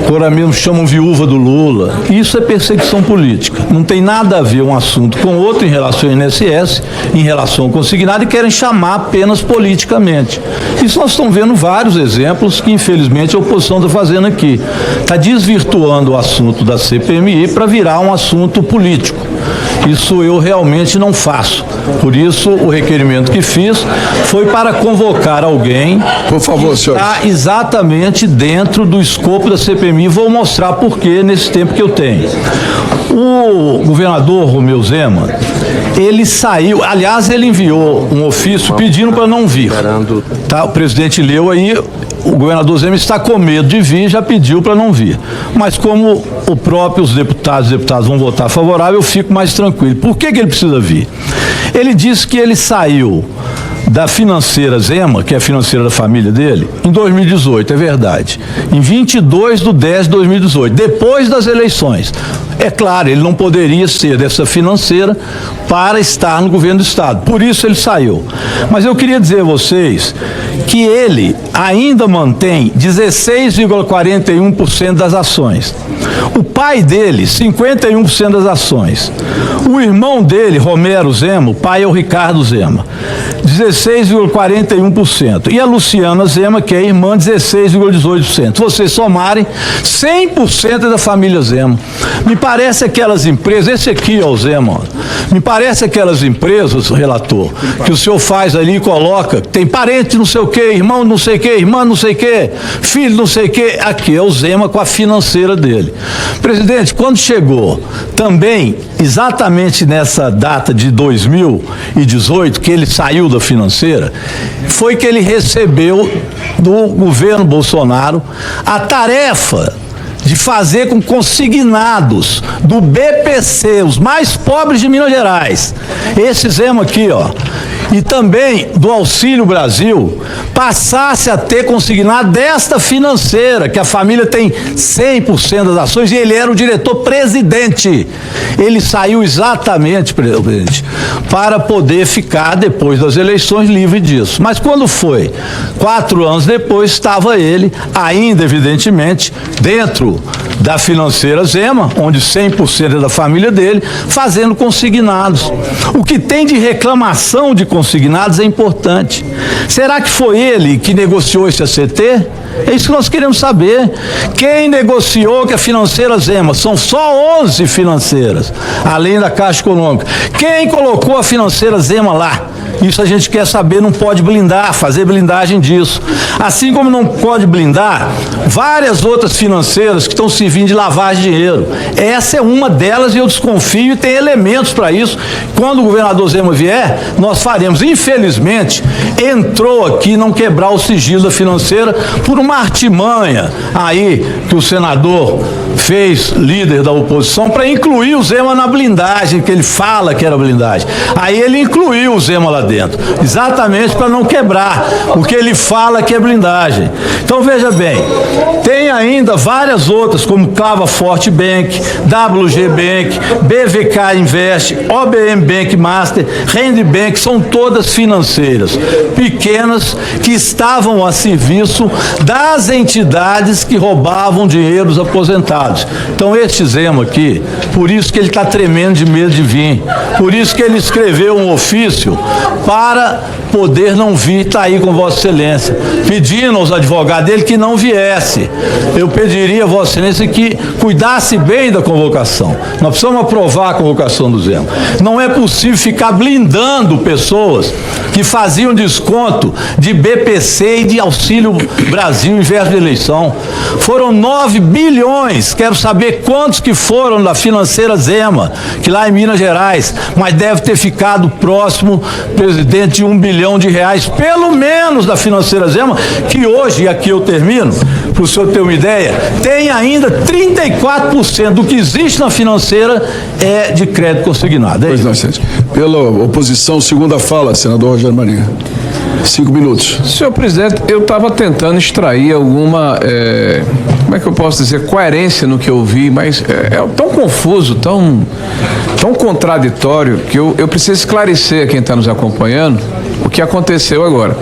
agora mesmo chamam viúva do Lula. Isso é perseguição política. Não tem nada a ver um assunto com outro em relação ao INSS, em relação ao consignado, e querem chamar apenas politicamente. Isso nós estamos vendo vários exemplos que, infelizmente, a oposição está fazendo aqui. Está desvirtuando o assunto da CPMI para virar um assunto político. Isso eu realmente não faço. Por isso, o requerimento que fiz foi para convocar alguém, por favor, que está exatamente dentro do escopo da CPMI. Vou mostrar por quê nesse tempo que eu tenho. O governador Romeu Zema, ele saiu, aliás, ele enviou um ofício pedindo para não vir. Tá? O presidente leu aí, o governador Zema está com medo de vir, já pediu para não vir. Mas como os deputados vão votar favorável, eu fico mais tranquilo. Por que ele precisa vir? Ele disse que ele saiu da financeira Zema, que é a financeira da família dele, em 2018, é verdade. Em 22/10/2018, depois das eleições. É claro, ele não poderia ser dessa financeira para estar no governo do Estado. Por isso ele saiu. Mas eu queria dizer a vocês que ele ainda mantém 16,41% das ações. O pai dele, 51% das ações. O irmão dele, Romero Zema, o pai é o Ricardo Zema, 16,41%. E a Luciana Zema, que é irmã, 16,18%. Se vocês somarem, 100% da família Zema. Me parece aquelas empresas, esse aqui é o Zema, me parece aquelas empresas, relator, que o senhor faz ali e coloca, tem parente não sei o quê, irmão não sei o quê, irmã não sei o quê, filho não sei o quê. Aqui é o Zema com a financeira dele. Presidente, quando chegou também, exatamente nessa data de 2018, que ele saiu da financeira, foi que ele recebeu do governo Bolsonaro a tarefa de fazer com consignados do BPC, os mais pobres de Minas Gerais, esse Zema aqui, ó, e também do Auxílio Brasil, passasse a ter consignado desta financeira, que a família tem 100% das ações, e ele era o diretor-presidente. Ele saiu exatamente, presidente, para poder ficar, depois das eleições, livre disso. Mas quando foi? 4 anos depois, estava ele, ainda evidentemente, dentro da financeira Zema, onde 100% é da família dele, fazendo consignados. O que tem de reclamação de consignados é importante. Será que foi ele que negociou esse ACT? É isso que nós queremos saber. Quem negociou que a financeira Zema? São só 11 financeiras, além da Caixa Econômica. Quem colocou a financeira Zema lá? Isso a gente quer saber, não pode blindar, fazer blindagem disso. Assim como não pode blindar várias outras financeiras que estão servindo de lavagem de dinheiro. Essa é uma delas e eu desconfio e tem elementos para isso. Quando o governador Zema vier, nós faremos. Infelizmente, entrou aqui não quebrar o sigilo da financeira por uma artimanha aí que o senador fez, líder da oposição, para incluir o Zema na blindagem, que ele fala que era blindagem. Aí ele incluiu o Zema lá dentro, exatamente para não quebrar o que ele fala que é blindagem. Então veja bem, tem ainda várias outras, como Clava Forte Bank, WG Bank, BVK Invest, OBM Bank Master, Rende Bank, são todas financeiras pequenas que estavam a serviço das entidades que roubavam dinheiro dos aposentados. deputados? Então, esse Zema aqui, por isso que ele está tremendo de medo de vir, por isso que ele escreveu um ofício para poder não vir, está aí com Vossa Excelência, pedindo aos advogados dele que não viesse. Eu pediria a Vossa Excelência que cuidasse bem da convocação. Nós precisamos aprovar a convocação do Zema. Não é possível ficar blindando pessoas que faziam desconto de BPC e de Auxílio Brasil em véspera de eleição. Foram 9 bilhões, quero saber quantos que foram da financeira Zema, que lá em Minas Gerais, mas deve ter ficado próximo, presidente, de R$1 bilhão, pelo menos da financeira Zema, que hoje, e aqui eu termino, para o senhor ter uma ideia, tem ainda 34% do que existe na financeira é de crédito consignado. Pois não, senhor. Pela oposição, segunda fala, senador Rogério Marinho. 5 minutos. Senhor presidente, eu estava tentando extrair alguma, como é que eu posso dizer, coerência no que eu vi, mas é tão confuso, tão contraditório, que eu preciso esclarecer a quem está nos acompanhando o que aconteceu agora.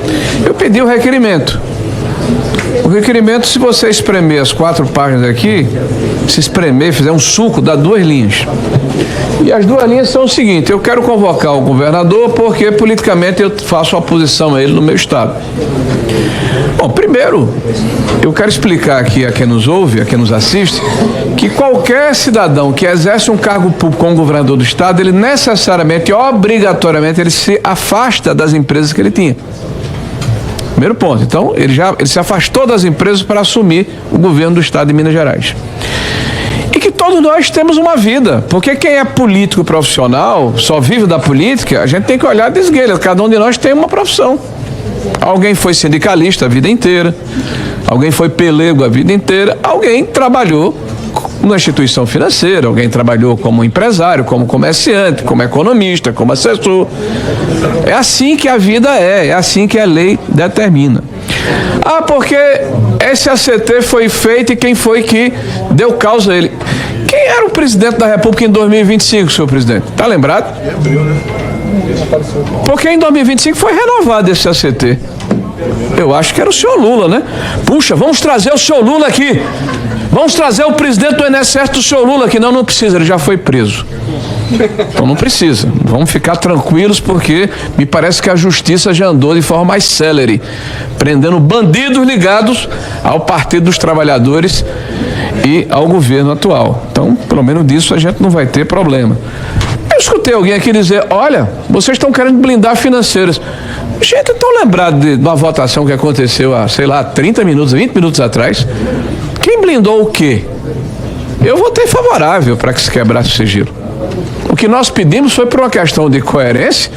Eu pedi o requerimento. O requerimento, se você espremer as 4 páginas aqui, se espremer, fizer um suco, dá 2 linhas. E as 2 linhas são o seguinte: eu quero convocar o governador porque politicamente eu faço oposição a ele no meu estado. Bom, primeiro, eu quero explicar aqui a quem nos ouve, a quem nos assiste, que qualquer cidadão que exerce um cargo público como governador do estado, ele necessariamente, obrigatoriamente, ele se afasta das empresas que ele tinha. Primeiro ponto. Então, ele se afastou das empresas para assumir o governo do estado de Minas Gerais. E que todos nós temos uma vida, porque quem é político profissional, só vive da política, a gente tem que olhar de esguelha, cada um de nós tem uma profissão. Alguém foi sindicalista a vida inteira, alguém foi pelego a vida inteira, alguém trabalhou na instituição financeira, alguém trabalhou como empresário, como comerciante, como economista, como assessor. É assim que a vida é assim que a lei determina. Ah, porque esse ACT foi feito e quem foi que deu causa a ele? Quem era o presidente da República em 2025, senhor presidente? Está lembrado? Porque em 2025 foi renovado esse ACT. Eu acho que era o senhor Lula, né? Puxa, vamos trazer o senhor Lula aqui. Vamos trazer o presidente do INSS do senhor Lula aqui. Não precisa, ele já foi preso. Então não precisa. Vamos ficar tranquilos porque me parece que a justiça já andou de forma mais célere, prendendo bandidos ligados ao Partido dos Trabalhadores e ao governo atual. Então, pelo menos disso a gente não vai ter problema. Eu escutei alguém aqui dizer: olha, vocês estão querendo blindar financeiras. Gente, eu estou lembrado de uma votação que aconteceu há, 30 minutos, 20 minutos atrás. Quem blindou o quê? Eu votei favorável para que se quebrasse o sigilo. O que nós pedimos foi por uma questão de coerência,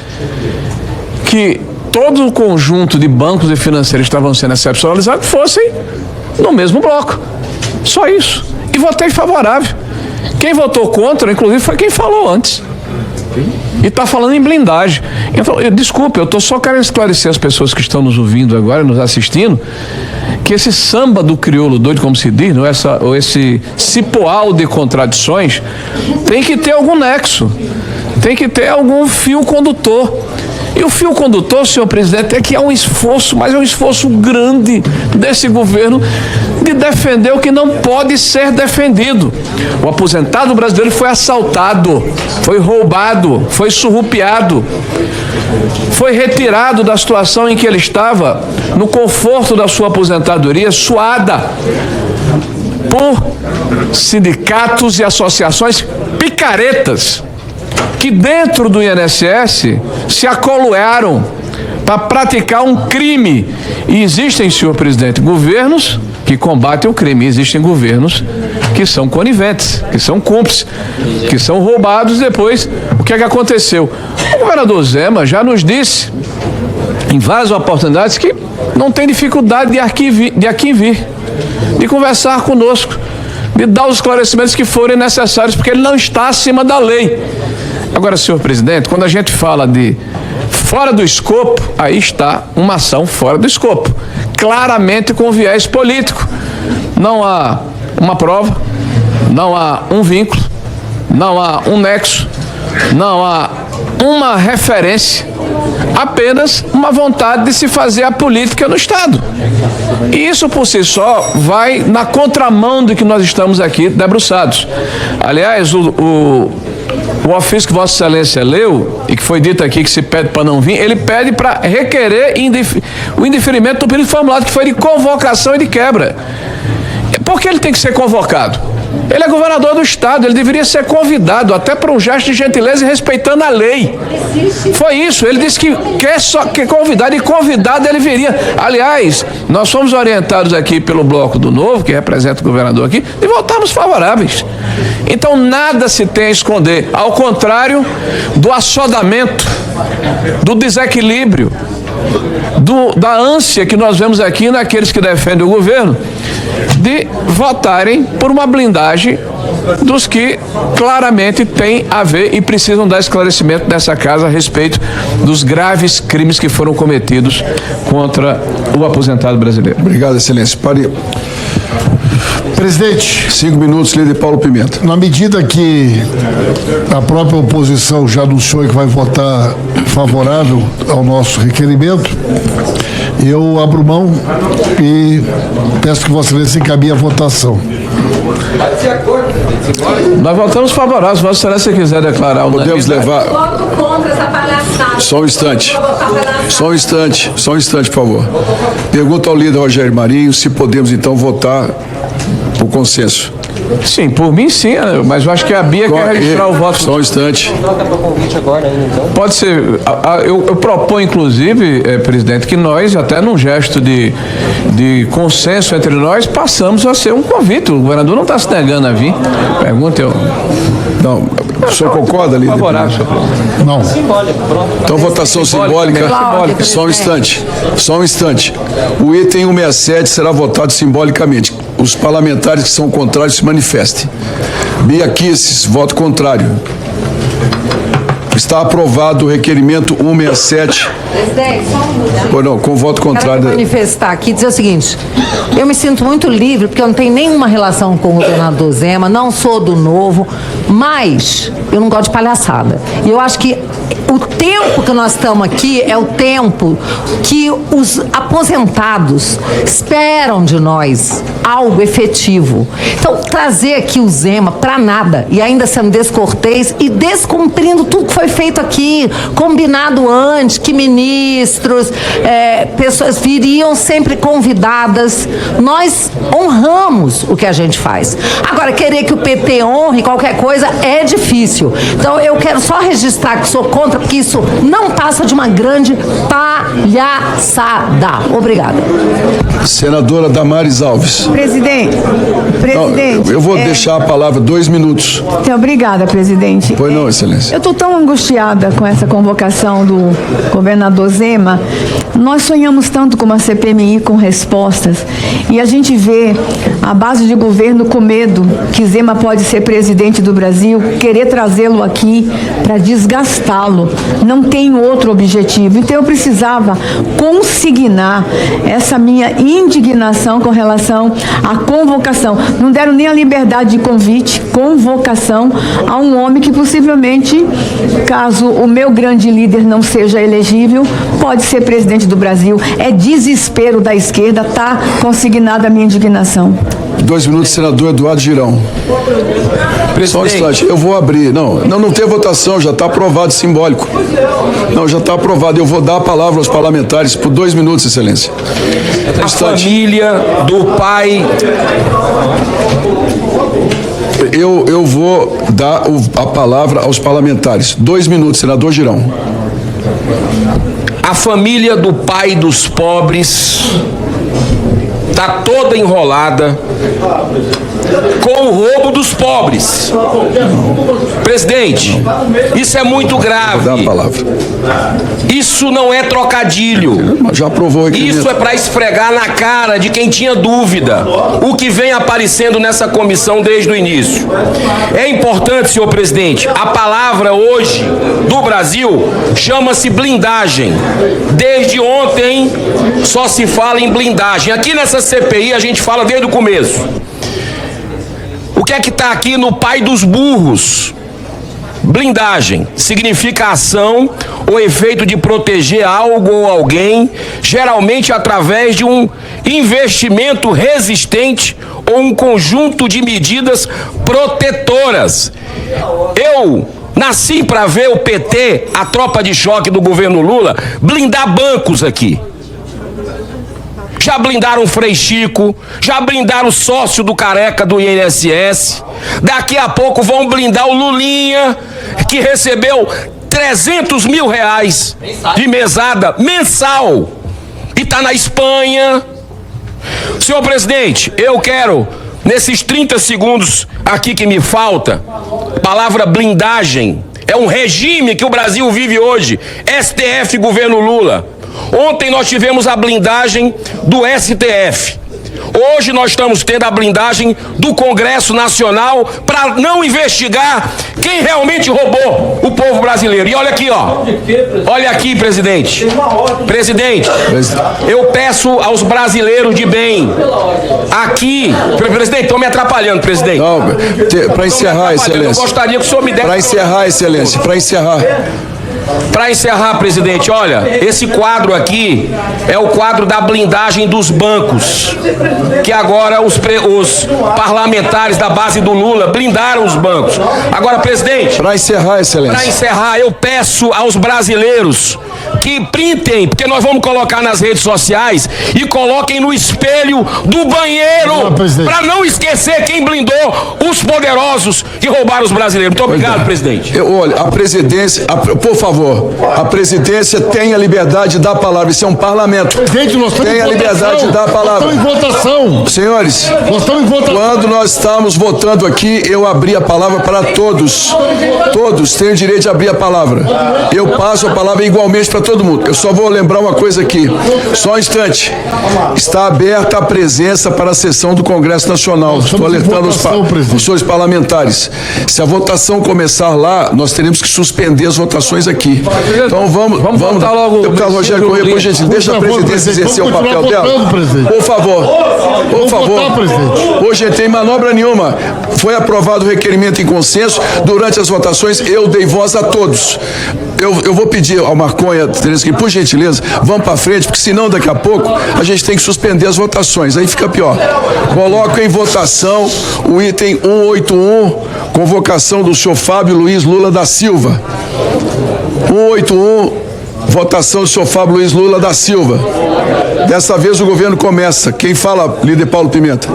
que todo o conjunto de bancos e financeiros que estavam sendo excepcionalizados fossem no mesmo bloco. Só isso. E votei favorável. Quem votou contra, inclusive, foi quem falou antes. E está falando em blindagem. Então, desculpe, eu estou só querendo esclarecer as pessoas que estão nos ouvindo agora, nos assistindo, que esse samba do crioulo doido, como se diz, ou esse cipoal de contradições, tem que ter algum nexo, tem que ter algum fio condutor. E o fio condutor, senhor presidente, é que há um esforço, mas é um esforço grande desse governo de defender o que não pode ser defendido. O aposentado brasileiro foi assaltado, foi roubado, foi surrupiado, foi retirado da situação em que ele estava, no conforto da sua aposentadoria, suada por sindicatos e associações picaretas, que dentro do INSS se acoloaram para praticar um crime. E existem, senhor presidente, governos que combatem o crime, existem governos que são coniventes, que são cúmplices, que são roubados depois. O que é que aconteceu? O governador Zema já nos disse em várias oportunidades que não tem dificuldade de aqui vir, de conversar conosco, de dar os esclarecimentos que forem necessários, porque ele não está acima da lei. Agora, senhor presidente, quando a gente fala de fora do escopo, aí está uma ação fora do escopo, claramente com viés político. Não há uma prova, não há um vínculo, não há um nexo, não há uma referência, apenas uma vontade de se fazer a política no Estado. E isso por si só vai na contramão do que nós estamos aqui debruçados. Aliás, o ofício que Vossa Excelência leu, e que foi dito aqui que se pede para não vir, ele pede para requerer o indeferimento do pedido formulado, que foi de convocação e de quebra. Por que ele tem que ser convocado? Ele é governador do Estado, ele deveria ser convidado, até por um gesto de gentileza e respeitando a lei. Foi isso, ele disse que quer convidado, e convidado ele viria. Aliás, nós fomos orientados aqui pelo Bloco do Novo, que representa o governador aqui, e votarmos favoráveis. Então nada se tem a esconder, ao contrário do assodamento, do desequilíbrio, da ânsia que nós vemos aqui naqueles que defendem o governo, de votarem por uma blindagem dos que claramente têm a ver e precisam dar esclarecimento dessa casa a respeito dos graves crimes que foram cometidos contra o aposentado brasileiro. Obrigado, Excelência. Pare. Presidente, 5 minutos, líder Paulo Pimenta. Na medida que a própria oposição já anunciou que vai votar favorável ao nosso requerimento, eu abro mão e peço que Vossa Excelência encaminhe a votação. Nós votamos favoráveis. Vossa Excelência quiser declarar o podemos levar. Voto contra essa palhaçada. Só um instante. Só um instante, por favor. Pergunta ao líder Rogério Marinho se podemos então votar por consenso. Sim, por mim sim, mas eu acho que a Bia quer registrar o voto. Só um instante. Pode ser. Eu proponho, inclusive, presidente, que nós, até num gesto de consenso entre nós, passamos a ser um convite. O governador não está se negando a vir. Pergunta eu. Não, o senhor concorda, líder? Favorável. Não. Então, votação simbólica. Só um instante. O item 167 será votado simbolicamente. Os parlamentares que são contrários se manifestem. Bia Kicis, voto contrário. Está aprovado o requerimento 167. Presidente, só um minuto. Ou não, com voto contrário. Quero manifestar aqui, dizer o seguinte: eu me sinto muito livre, porque eu não tenho nenhuma relação com o governador Zema, não sou do Novo, mas eu não gosto de palhaçada. E eu acho que o tempo que nós estamos aqui é o tempo que os aposentados esperam de nós algo efetivo. Então, trazer aqui o Zema para nada, e ainda sendo descortês e descumprindo tudo que foi feito aqui, combinado antes, que ministros, pessoas viriam sempre convidadas. Nós honramos o que a gente faz. Agora, querer que o PT honre qualquer coisa é difícil. Então, eu quero só registrar que sou contra, porque isso não passa de uma grande palhaçada. Obrigada. Senadora Damares Alves. Presidente. Não, eu vou deixar a palavra 2 minutos. Então, obrigada, presidente. Pois não, Excelência. Eu estou tão angustiada com essa convocação do governador Zema. Nós sonhamos tanto com uma CPMI com respostas, e a gente vê a base de governo com medo que Zema pode ser presidente do Brasil, querer trazê-lo aqui para desgastá-lo. Não tem outro objetivo. Então eu precisava consignar essa minha indignação com relação à convocação. Não deram nem a liberdade de convite, convocação a um homem que possivelmente, caso o meu grande líder não seja elegível, pode ser presidente do Brasil. É desespero da esquerda, está consignada a minha indignação. 2 minutos, senador Eduardo Girão. Só um instante, eu vou abrir. Não tem votação, já está aprovado, simbólico. Não, já está aprovado. Eu vou dar a palavra aos parlamentares por 2 minutos, Excelência. A família do pai. Eu vou dar a palavra aos parlamentares. 2 minutos, senador Girão. A família do pai dos pobres está toda enrolada com o roubo dos pobres. Presidente, isso é muito grave. Vou dar a palavra. Isso não é trocadilho. Já aprovou aqui. Isso é para esfregar na cara de quem tinha dúvida o que vem aparecendo nessa comissão desde o início. É importante, senhor presidente, a palavra hoje do Brasil chama-se blindagem. Desde ontem só se fala em blindagem. Aqui nessa CPI a gente fala desde o começo. O que é que está aqui no pai dos burros? Blindagem significa ação ou efeito de proteger algo ou alguém, geralmente através de um investimento resistente ou um conjunto de medidas protetoras. Eu nasci para ver o PT, a tropa de choque do governo Lula, blindar bancos aqui. Já blindaram o Frei Chico, já blindaram o sócio do Careca do INSS. Daqui a pouco vão blindar o Lulinha, que recebeu 300 mil reais de mesada mensal e está na Espanha. Senhor presidente, eu quero, nesses 30 segundos aqui que me falta, palavra blindagem. É um regime que o Brasil vive hoje. STF, governo Lula. Ontem nós tivemos a blindagem do STF. Hoje nós estamos tendo a blindagem do Congresso Nacional para não investigar quem realmente roubou o povo brasileiro. E olha aqui, ó. Olha aqui, presidente. Presidente, eu peço aos brasileiros de bem. Aqui, presidente, estão me atrapalhando, presidente. Não, para encerrar, excelência. Eu gostaria que o senhor me desse... Para encerrar, excelência, para encerrar. Para encerrar, presidente, olha, esse quadro aqui é o quadro da blindagem dos bancos, que agora os parlamentares da base do Lula blindaram os bancos. Agora, presidente, para encerrar, excelência. Para encerrar, eu peço aos brasileiros que printem, porque nós vamos colocar nas redes sociais e coloquem no espelho do banheiro, para não esquecer quem blindou os poderosos que roubaram os brasileiros. Muito obrigado, presidente. Olha, a presidência, por favor, a presidência tem a liberdade de dar a palavra. Isso é um parlamento. Presidente, nós estamos tem a liberdade de dar a palavra. Nós estamos em votação. Senhores, nós estamos em votação. Quando nós estamos votando aqui, eu abri a palavra para todos. Todos têm o direito de abrir a palavra. Eu passo a palavra igualmente para todo mundo. Eu só vou lembrar uma coisa aqui. Só um instante. Está aberta a presença para a sessão do Congresso Nacional. Estou alertando os senhores parlamentares. Se a votação começar lá, nós teremos que suspender as votações aqui. Então vamos votar logo. Deputado Rogério Corrêa, por gentileza, deixa a presidência exercer o papel dela. Por favor. Por favor. Hoje não tem manobra nenhuma. Foi aprovado o requerimento em consenso. Durante as votações, eu dei voz a todos. Eu vou pedir ao Marconha, Tereza, que por gentileza, vamos para frente, porque senão daqui a pouco a gente tem que suspender as votações. Aí fica pior. Coloco em votação o item 181, convocação do senhor Fábio Luiz Lula da Silva. 181, votação do senhor Fábio Luiz Lula da Silva. Dessa vez o governo começa. Quem fala, líder Paulo Pimenta?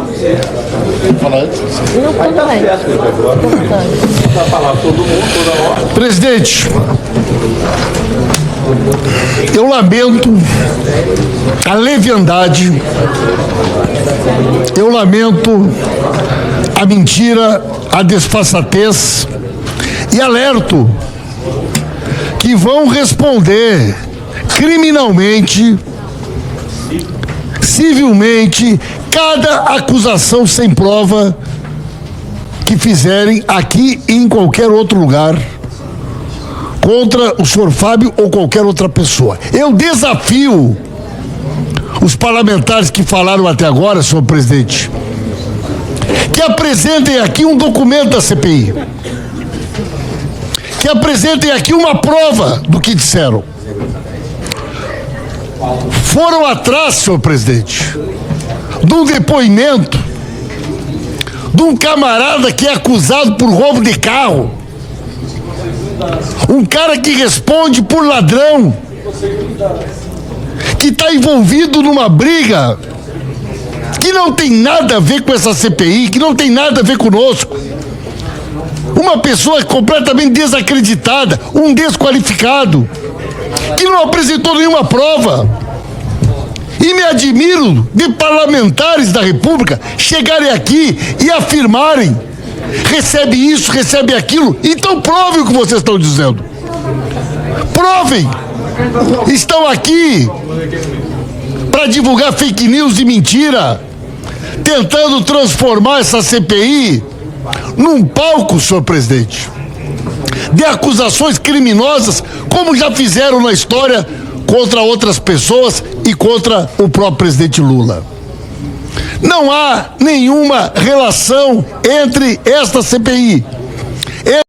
Presidente, eu lamento a leviandade, eu lamento a mentira, a desfaçatez e alerto que vão responder criminalmente, civilmente, cada acusação sem prova que fizerem aqui e em qualquer outro lugar contra o senhor Fábio ou qualquer outra pessoa. Eu desafio os parlamentares que falaram até agora, senhor presidente, que apresentem aqui um documento da CPI, que apresentem aqui uma prova do que disseram. Foram atrás, senhor presidente, de um depoimento de um camarada que é acusado por roubo de carro, um cara que responde por ladrão, que está envolvido numa briga que não tem nada a ver com essa CPI, que não tem nada a ver conosco. Uma pessoa completamente desacreditada, um desqualificado, que não apresentou nenhuma prova. E me admiro de parlamentares da República chegarem aqui e afirmarem: recebe isso, recebe aquilo. Então provem o que vocês estão dizendo. Provem. Estão aqui para divulgar fake news e mentira, tentando transformar essa CPI num palco, senhor presidente, de acusações criminosas, como já fizeram na história contra outras pessoas e contra o próprio presidente Lula. Não há nenhuma relação entre esta CPI